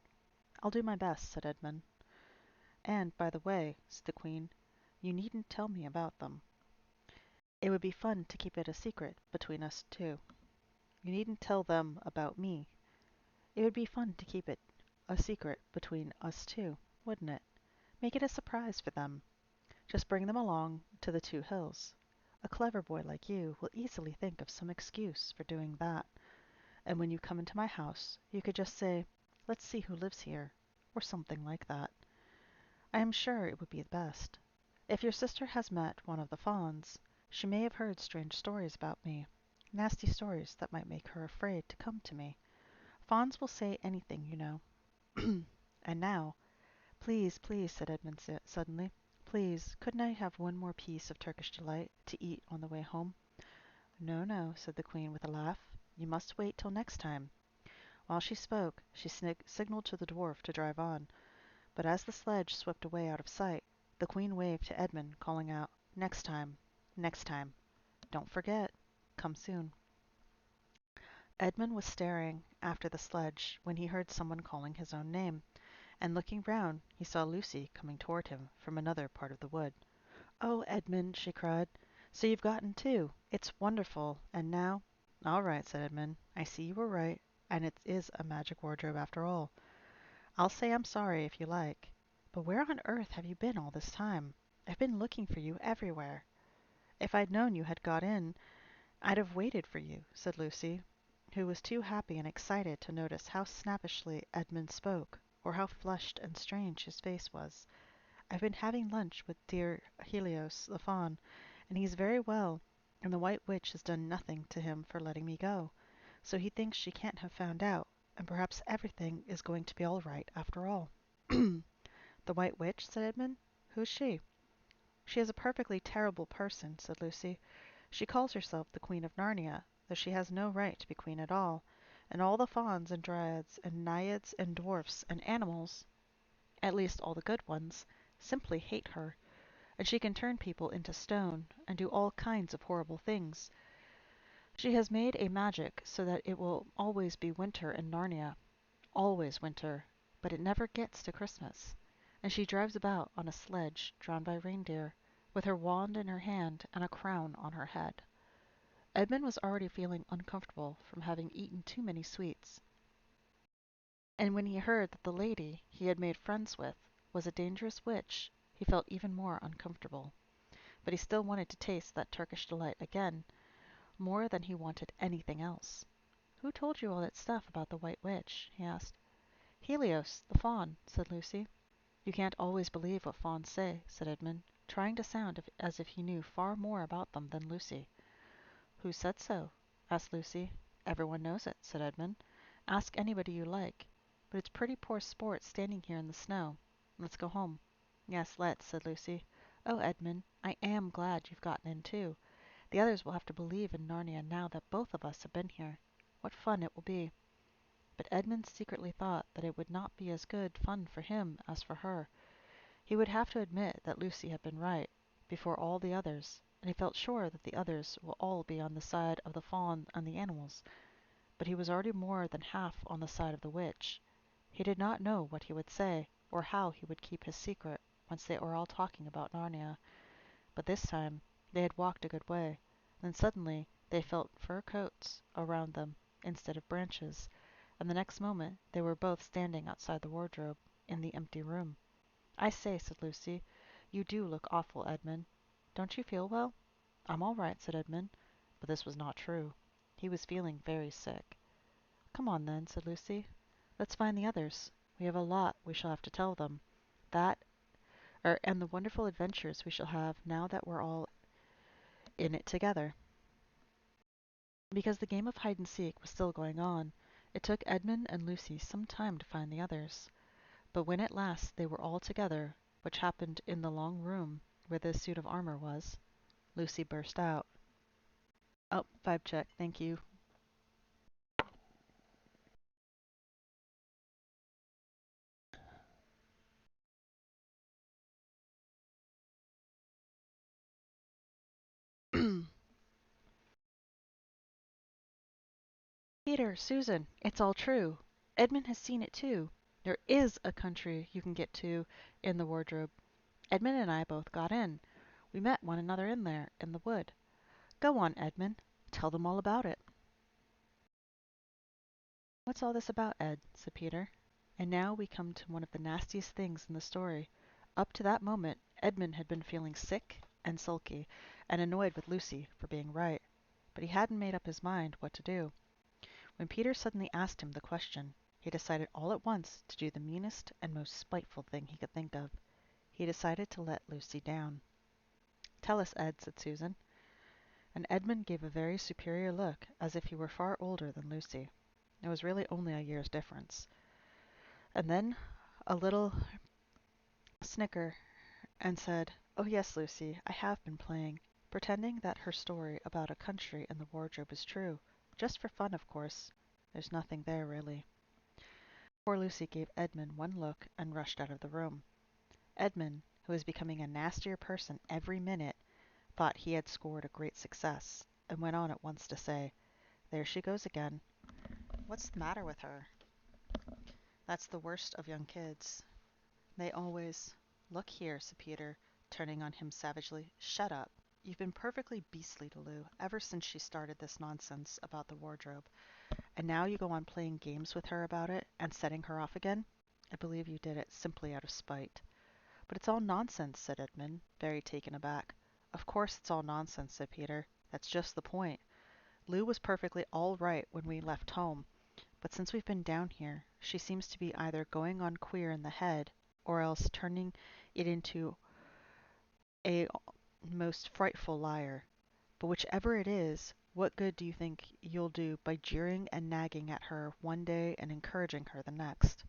"I'll do my best," said Edmund. "And, by the way," said the Queen, "you needn't tell me about them. It would be fun to keep it a secret between us two. You needn't tell them about me. It would be fun to keep it a secret between us two, wouldn't it? Make it a surprise for them. Just bring them along to the two hills. A clever boy like you will easily think of some excuse for doing that. And when you come into my house, you could just say, 'Let's see who lives here,' or something like that. I am sure it would be best. If your sister has met one of the fawns, she may have heard strange stories about me, nasty stories that might make her afraid to come to me. Fawns will say anything, you know." "And now, please, please," said Edmund suddenly, "please, couldn't I have one more piece of Turkish delight to eat on the way home?" "No, no," said the Queen with a laugh. "You must wait till next time." While she spoke, she signaled to the dwarf to drive on, but as the sledge swept away out of sight, the Queen waved to Edmund, calling out, "Next time, next time. Don't forget. Come soon." Edmund was staring after the sledge when he heard someone calling his own name, and looking round he saw Lucy coming toward him from another part of the wood. "Oh, Edmund!" she cried. "So you've gotten two. It's wonderful. And now—" "All right," said Edmund. "I see you were right, and it is a magic wardrobe after all. I'll say I'm sorry if you like. But where on earth have you been all this time? I've been looking for you everywhere." If I'd known you had got in, I'd have waited for you, said Lucy, who was too happy and excited to notice how snappishly Edmund spoke, or how flushed and strange his face was. I've been having lunch with dear Helios, the faun, and he's very well, and the White Witch has done nothing to him for letting me go. So he thinks she can't have found out, and perhaps everything is going to be all right after all. The White Witch, said Edmund. Who's she? She is a perfectly terrible person, said Lucy. She calls herself the Queen of Narnia, though she has no right to be queen at all, and all the fauns and dryads and naiads and dwarfs and animals, at least all the good ones, simply hate her, and she can turn people into stone, and do all kinds of horrible things. She has made a magic so that it will always be winter in Narnia, always winter, but it never gets to Christmas, and she drives about on a sledge drawn by reindeer, with her wand in her hand and a crown on her head. Edmund was already feeling uncomfortable from having eaten too many sweets, and when he heard that the lady he had made friends with was a dangerous witch, he felt even more uncomfortable. But he still wanted to taste that Turkish delight again, more than he wanted anything else. "Who told you all that stuff about the White Witch?" he asked. "Helios, the faun," said Lucy. "You can't always believe what fauns say," said Edmund, trying to sound as if he knew far more about them than Lucy. "Who said so?" asked Lucy. "Everyone knows it," said Edmund. "Ask anybody you like. But it's pretty poor sport standing here in the snow. Let's go home." "Yes, let's," said Lucy. "Oh, Edmund, I am glad you've gotten in too. The others will have to believe in Narnia now that both of us have been here. What fun it will be!" But Edmund secretly thought that it would not be as good fun for him as for her. He would have to admit that Lucy had been right, before all the others, and he felt sure that the others will all be on the side of the faun and the animals. But he was already more than half on the side of the witch. He did not know what he would say, or how he would keep his secret, once they were all talking about Narnia. But this time they had walked a good way. Then suddenly they felt fur coats around them instead of branches, and the next moment they were both standing outside the wardrobe, in the empty room. "I say," said Lucy, "you do look awful, Edmund. Don't you feel well?" "I'm all right," said Edmund. But this was not true. He was feeling very sick. "Come on, then," said Lucy. "Let's find the others. We have a lot we shall have to tell them. That, and the wonderful adventures we shall have now that we're all in it together." Because the game of hide and seek was still going on, it took Edmund and Lucy some time to find the others. But when at last they were all together, which happened in the long room where the suit of armor was, Lucy burst out. "Oh, vibe check, thank you." "Peter, Susan, it's all true. Edmund has seen it too. There is a country you can get to in the wardrobe. Edmund and I both got in. We met one another in there, in the wood. Go on, Edmund. Tell them all about it." "What's all this about, Ed?" said Peter. And now we come to one of the nastiest things in the story. Up to that moment Edmund had been feeling sick and sulky, and annoyed with Lucy for being right. But he hadn't made up his mind what to do. When Peter suddenly asked him the question, he decided all at once to do the meanest and most spiteful thing he could think of. He decided to let Lucy down. "Tell us, Ed," said Susan. And Edmund gave a very superior look, as if he were far older than Lucy. It was really only a year's difference. And then a little snicker, and said, "Oh yes, Lucy, I have been playing, pretending that her story about a country in the wardrobe is true. Just for fun, of course. There's nothing there, really." Poor Lucy gave Edmund one look and rushed out of the room. Edmund, who was becoming a nastier person every minute, thought he had scored a great success, and went on at once to say, "There she goes again. What's the matter with her? That's the worst of young kids. They always—" "Look here," said Peter, turning on him savagely. "Shut up. You've been perfectly beastly to Lou ever since she started this nonsense about the wardrobe. And now you go on playing games with her about it, and setting her off again. I believe you did it simply out of spite." "But it's all nonsense," said Edmund, very taken aback. Of course it's all nonsense, said Peter. That's just the point. Lou was perfectly all right when we left home, but since we've been down here, she seems to be either going on queer in the head or else turning it into a most frightful liar. But whichever it is, what good do you think you'll do by jeering and nagging at her one day and encouraging her the next?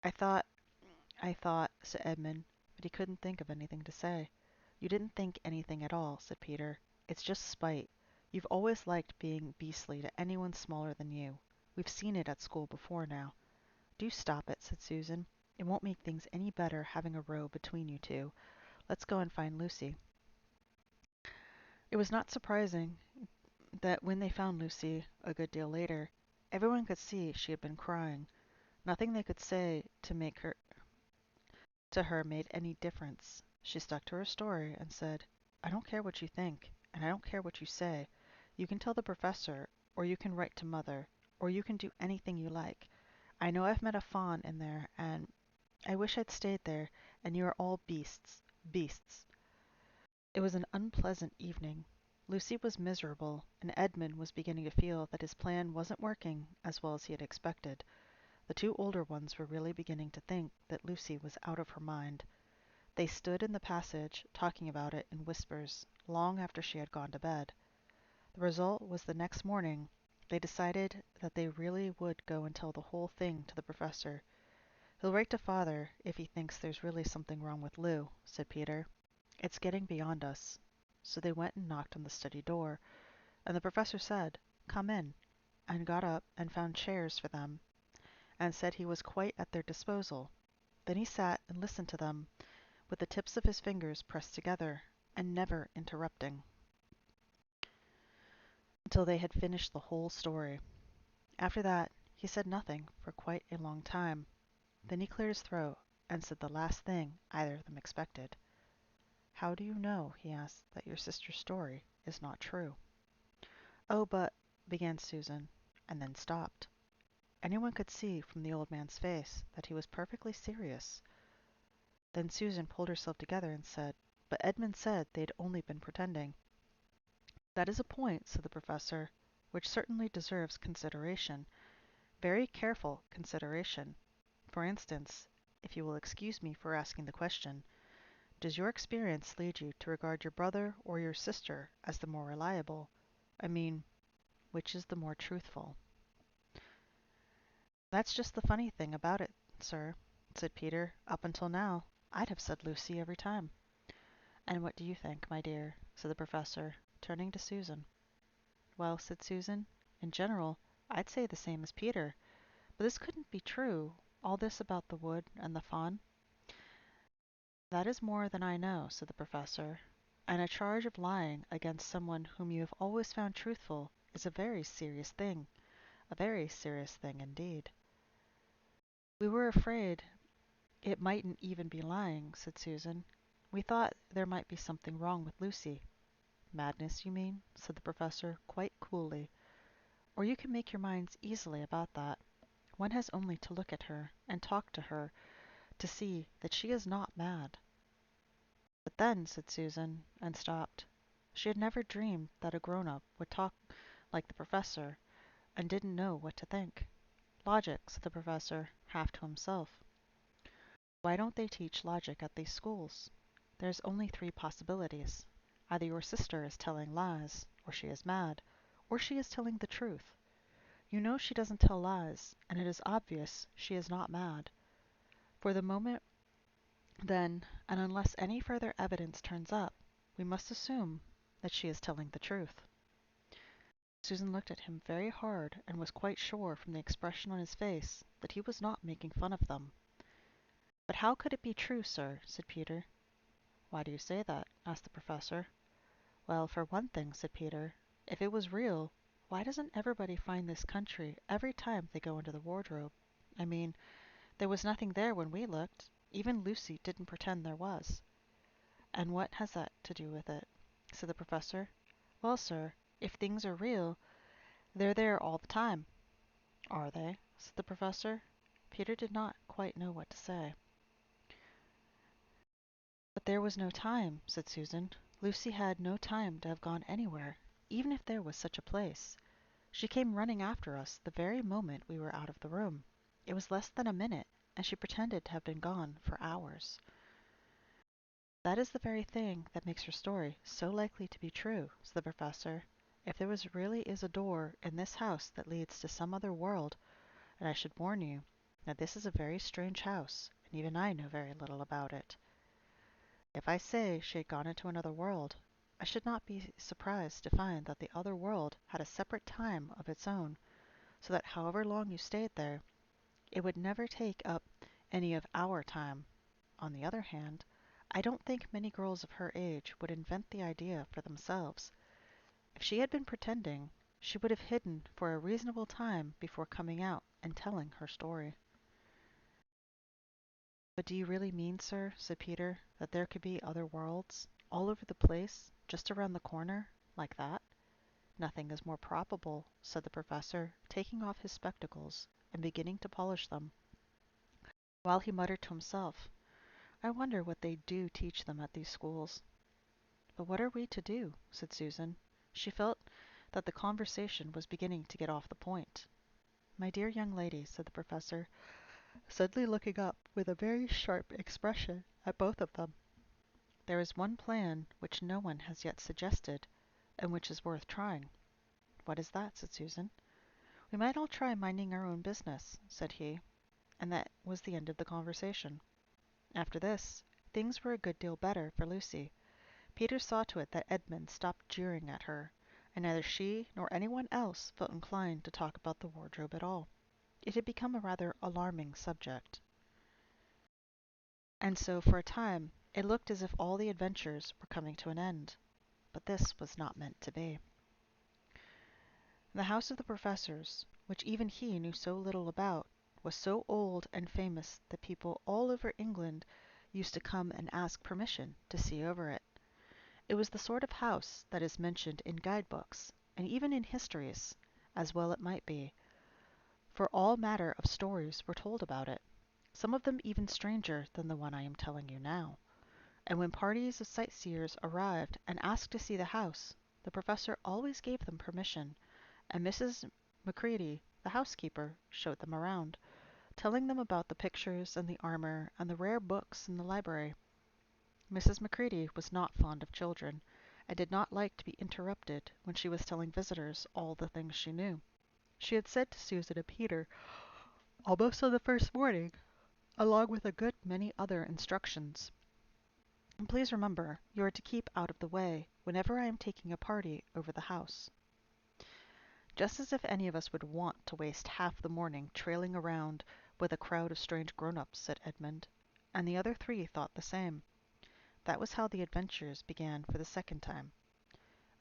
I thought, said Edmund, but he couldn't think of anything to say. You didn't think anything at all, said Peter. It's just spite. You've always liked being beastly to anyone smaller than you. We've seen it at school before now. Do stop it, said Susan. It won't make things any better having a row between you two. Let's go and find Lucy. It was not surprising that when they found Lucy a good deal later, everyone could see she had been crying. Nothing they could say to her made any difference. She stuck to her story and said, I don't care what you think, and I don't care what you say. You can tell the professor, or you can write to mother, or you can do anything you like. I know I've met a fawn in there, and I wish I'd stayed there, and you are all beasts. Beasts. It was an unpleasant evening. Lucy was miserable, and Edmund was beginning to feel that his plan wasn't working as well as he had expected. The two older ones were really beginning to think that Lucy was out of her mind. They stood in the passage, talking about it in whispers, long after she had gone to bed. The result was the next morning they decided that they really would go and tell the whole thing to the professor. He'll write to father if he thinks there's really something wrong with Lou, said Peter. It's getting beyond us. So they went and knocked on the study door, and the professor said, Come in, and got up and found chairs for them, and said he was quite at their disposal. Then he sat and listened to them, with the tips of his fingers pressed together, and never interrupting, until they had finished the whole story. After that, he said nothing for quite a long time. Then he cleared his throat, and said the last thing either of them expected. How do you know, he asked, that your sister's story is not true? Oh, but, began Susan, and then stopped. Anyone could see from the old man's face that he was perfectly serious. Then Susan pulled herself together and said, But Edmund said they'd only been pretending. That is a point, said the professor, which certainly deserves consideration. Very careful consideration. For instance, if you will excuse me for asking the question, does your experience lead you to regard your brother or your sister as the more reliable? I mean, which is the more truthful? That's just the funny thing about it, sir, said Peter. Up until now, I'd have said Lucy every time. And what do you think, my dear? Said the professor, turning to Susan. Well, said Susan, in general, I'd say the same as Peter. But this couldn't be true, all this about the wood and the fawn. That is more than I know, said the professor, and a charge of lying against someone whom you have always found truthful is a very serious thing indeed. We were afraid it mightn't even be lying, said Susan. We thought there might be something wrong with Lucy. Madness, you mean, said the professor, quite coolly. Or you can make your minds easily about that. One has only to look at her and talk to her to see that she is not mad. But then, said Susan, and stopped. She had never dreamed that a grown-up would talk like the professor, and didn't know what to think. Logic, said the professor, half to himself. Why don't they teach logic at these schools? There's only three possibilities. Either your sister is telling lies, or she is mad, or she is telling the truth. You know she doesn't tell lies, and it is obvious she is not mad. For the moment, then, and unless any further evidence turns up, we must assume that she is telling the truth. Susan looked at him very hard and was quite sure from the expression on his face that he was not making fun of them. But how could it be true, sir? Said Peter. Why do you say that? Asked the professor. Well, for one thing, said Peter, if it was real, why doesn't everybody find this country every time they go into the wardrobe? I mean, there was nothing there when we looked. Even Lucy didn't pretend there was. And what has that to do with it? Said the professor. Well, sir, if things are real, they're there all the time. Are they? Said the professor. Peter did not quite know what to say. But there was no time, said Susan. Lucy had no time to have gone anywhere, even if there was such a place. She came running after us the very moment we were out of the room. It was less than a minute, and she pretended to have been gone for hours. That is the very thing that makes her story so likely to be true, said the professor. If there really is a door in this house that leads to some other world, and I should warn you that this is a very strange house, and even I know very little about it. If I say she had gone into another world, I should not be surprised to find that the other world had a separate time of its own, so that however long you stayed there, it would never take up any of our time. On the other hand, I don't think many girls of her age would invent the idea for themselves. If she had been pretending, she would have hidden for a reasonable time before coming out and telling her story. But do you really mean, sir, said Peter, that there could be other worlds, all over the place, just around the corner, like that? Nothing is more probable, said the professor, taking off his spectacles and beginning to polish them, while he muttered to himself, I wonder what they do teach them at these schools. But what are we to do? Said Susan. She felt that the conversation was beginning to get off the point. My dear young lady, said the professor, suddenly looking up with a very sharp expression at both of them. There is one plan which no one has yet suggested, and which is worth trying. What is that? Said Susan. We might all try minding our own business, said he, and that was the end of the conversation. After this, things were a good deal better for Lucy. Peter saw to it that Edmund stopped jeering at her, and neither she nor anyone else felt inclined to talk about the wardrobe at all. It had become a rather alarming subject. And so, for a time, it looked as if all the adventures were coming to an end. But this was not meant to be. The house of the professors, which even he knew so little about, was so old and famous that people all over England used to come and ask permission to see over it. It was the sort of house that is mentioned in guide-books, and even in histories, as well it might be, for all manner of stories were told about it, some of them even stranger than the one I am telling you now. And when parties of sightseers arrived and asked to see the house, the professor always gave them permission, and Mrs. Macready, the housekeeper, showed them around, telling them about the pictures and the armor and the rare books in the library. Mrs. Macready was not fond of children, and did not like to be interrupted when she was telling visitors all the things she knew. She had said to Susan and Peter, almost on the first morning, along with a good many other instructions, and please remember, you are to keep out of the way whenever I am taking a party over the house. Just as if any of us would want to waste half the morning trailing around with a crowd of strange grown-ups, said Edmund, and the other three thought the same. That was how the adventures began for the second time.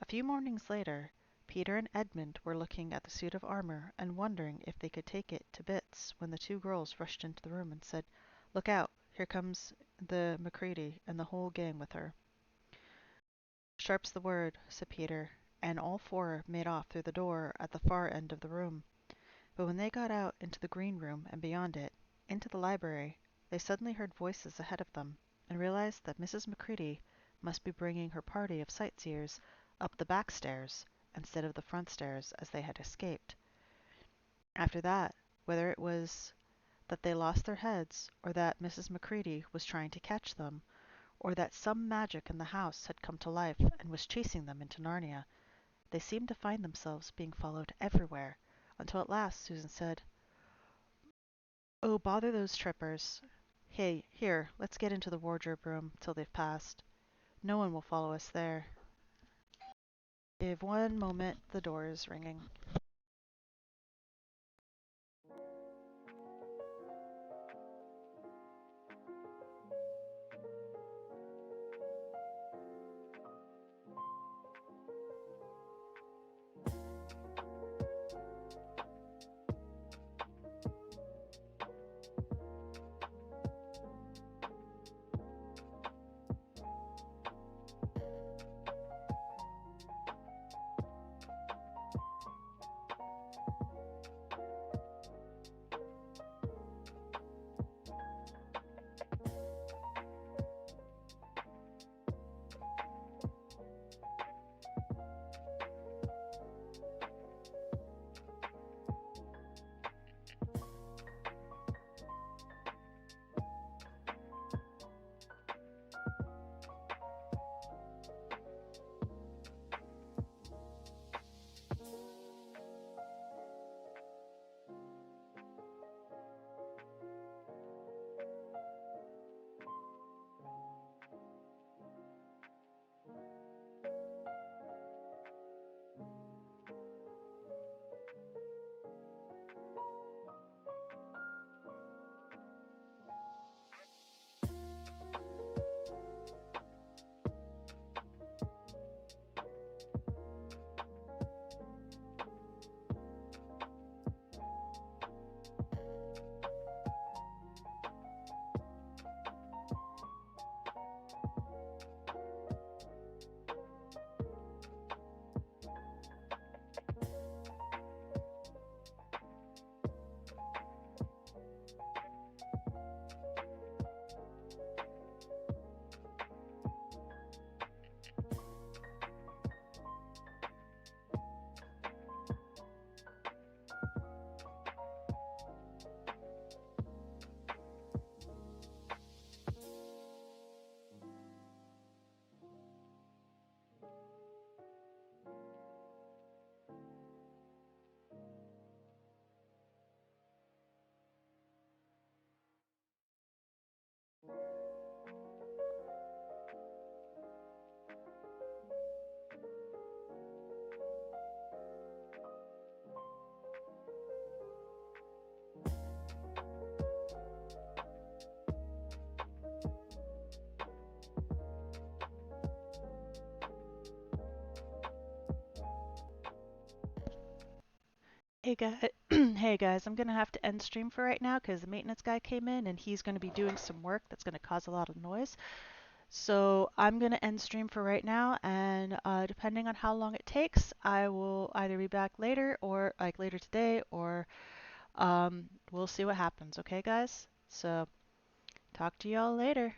A few mornings later, Peter and Edmund were looking at the suit of armor and wondering if they could take it to bits when the two girls rushed into the room and said, Look out, here comes the Macready and the whole gang with her. Sharp's the word, said Peter, and all four made off through the door at the far end of the room. But when they got out into the green room and beyond it, into the library, they suddenly heard voices ahead of them, and realized that Mrs. Macready must be bringing her party of sightseers up the back stairs instead of the front stairs as they had escaped. After that, whether it was that they lost their heads, or that Mrs. Macready was trying to catch them, or that some magic in the house had come to life and was chasing them into Narnia, they seemed to find themselves being followed everywhere, until at last Susan said, Oh, bother those trippers. Hey, here, let's get into the wardrobe room till they've passed. No one will follow us there. Give one moment, the door is ringing. Hey guys, hey guys, I'm gonna have to end stream for right now because the maintenance guy came in and he's gonna be doing some work that's gonna cause a lot of noise. So I'm gonna end stream for right now, and depending on how long it takes, I will either be back later or like later today, or we'll see what happens. Okay, guys? So talk to y'all later.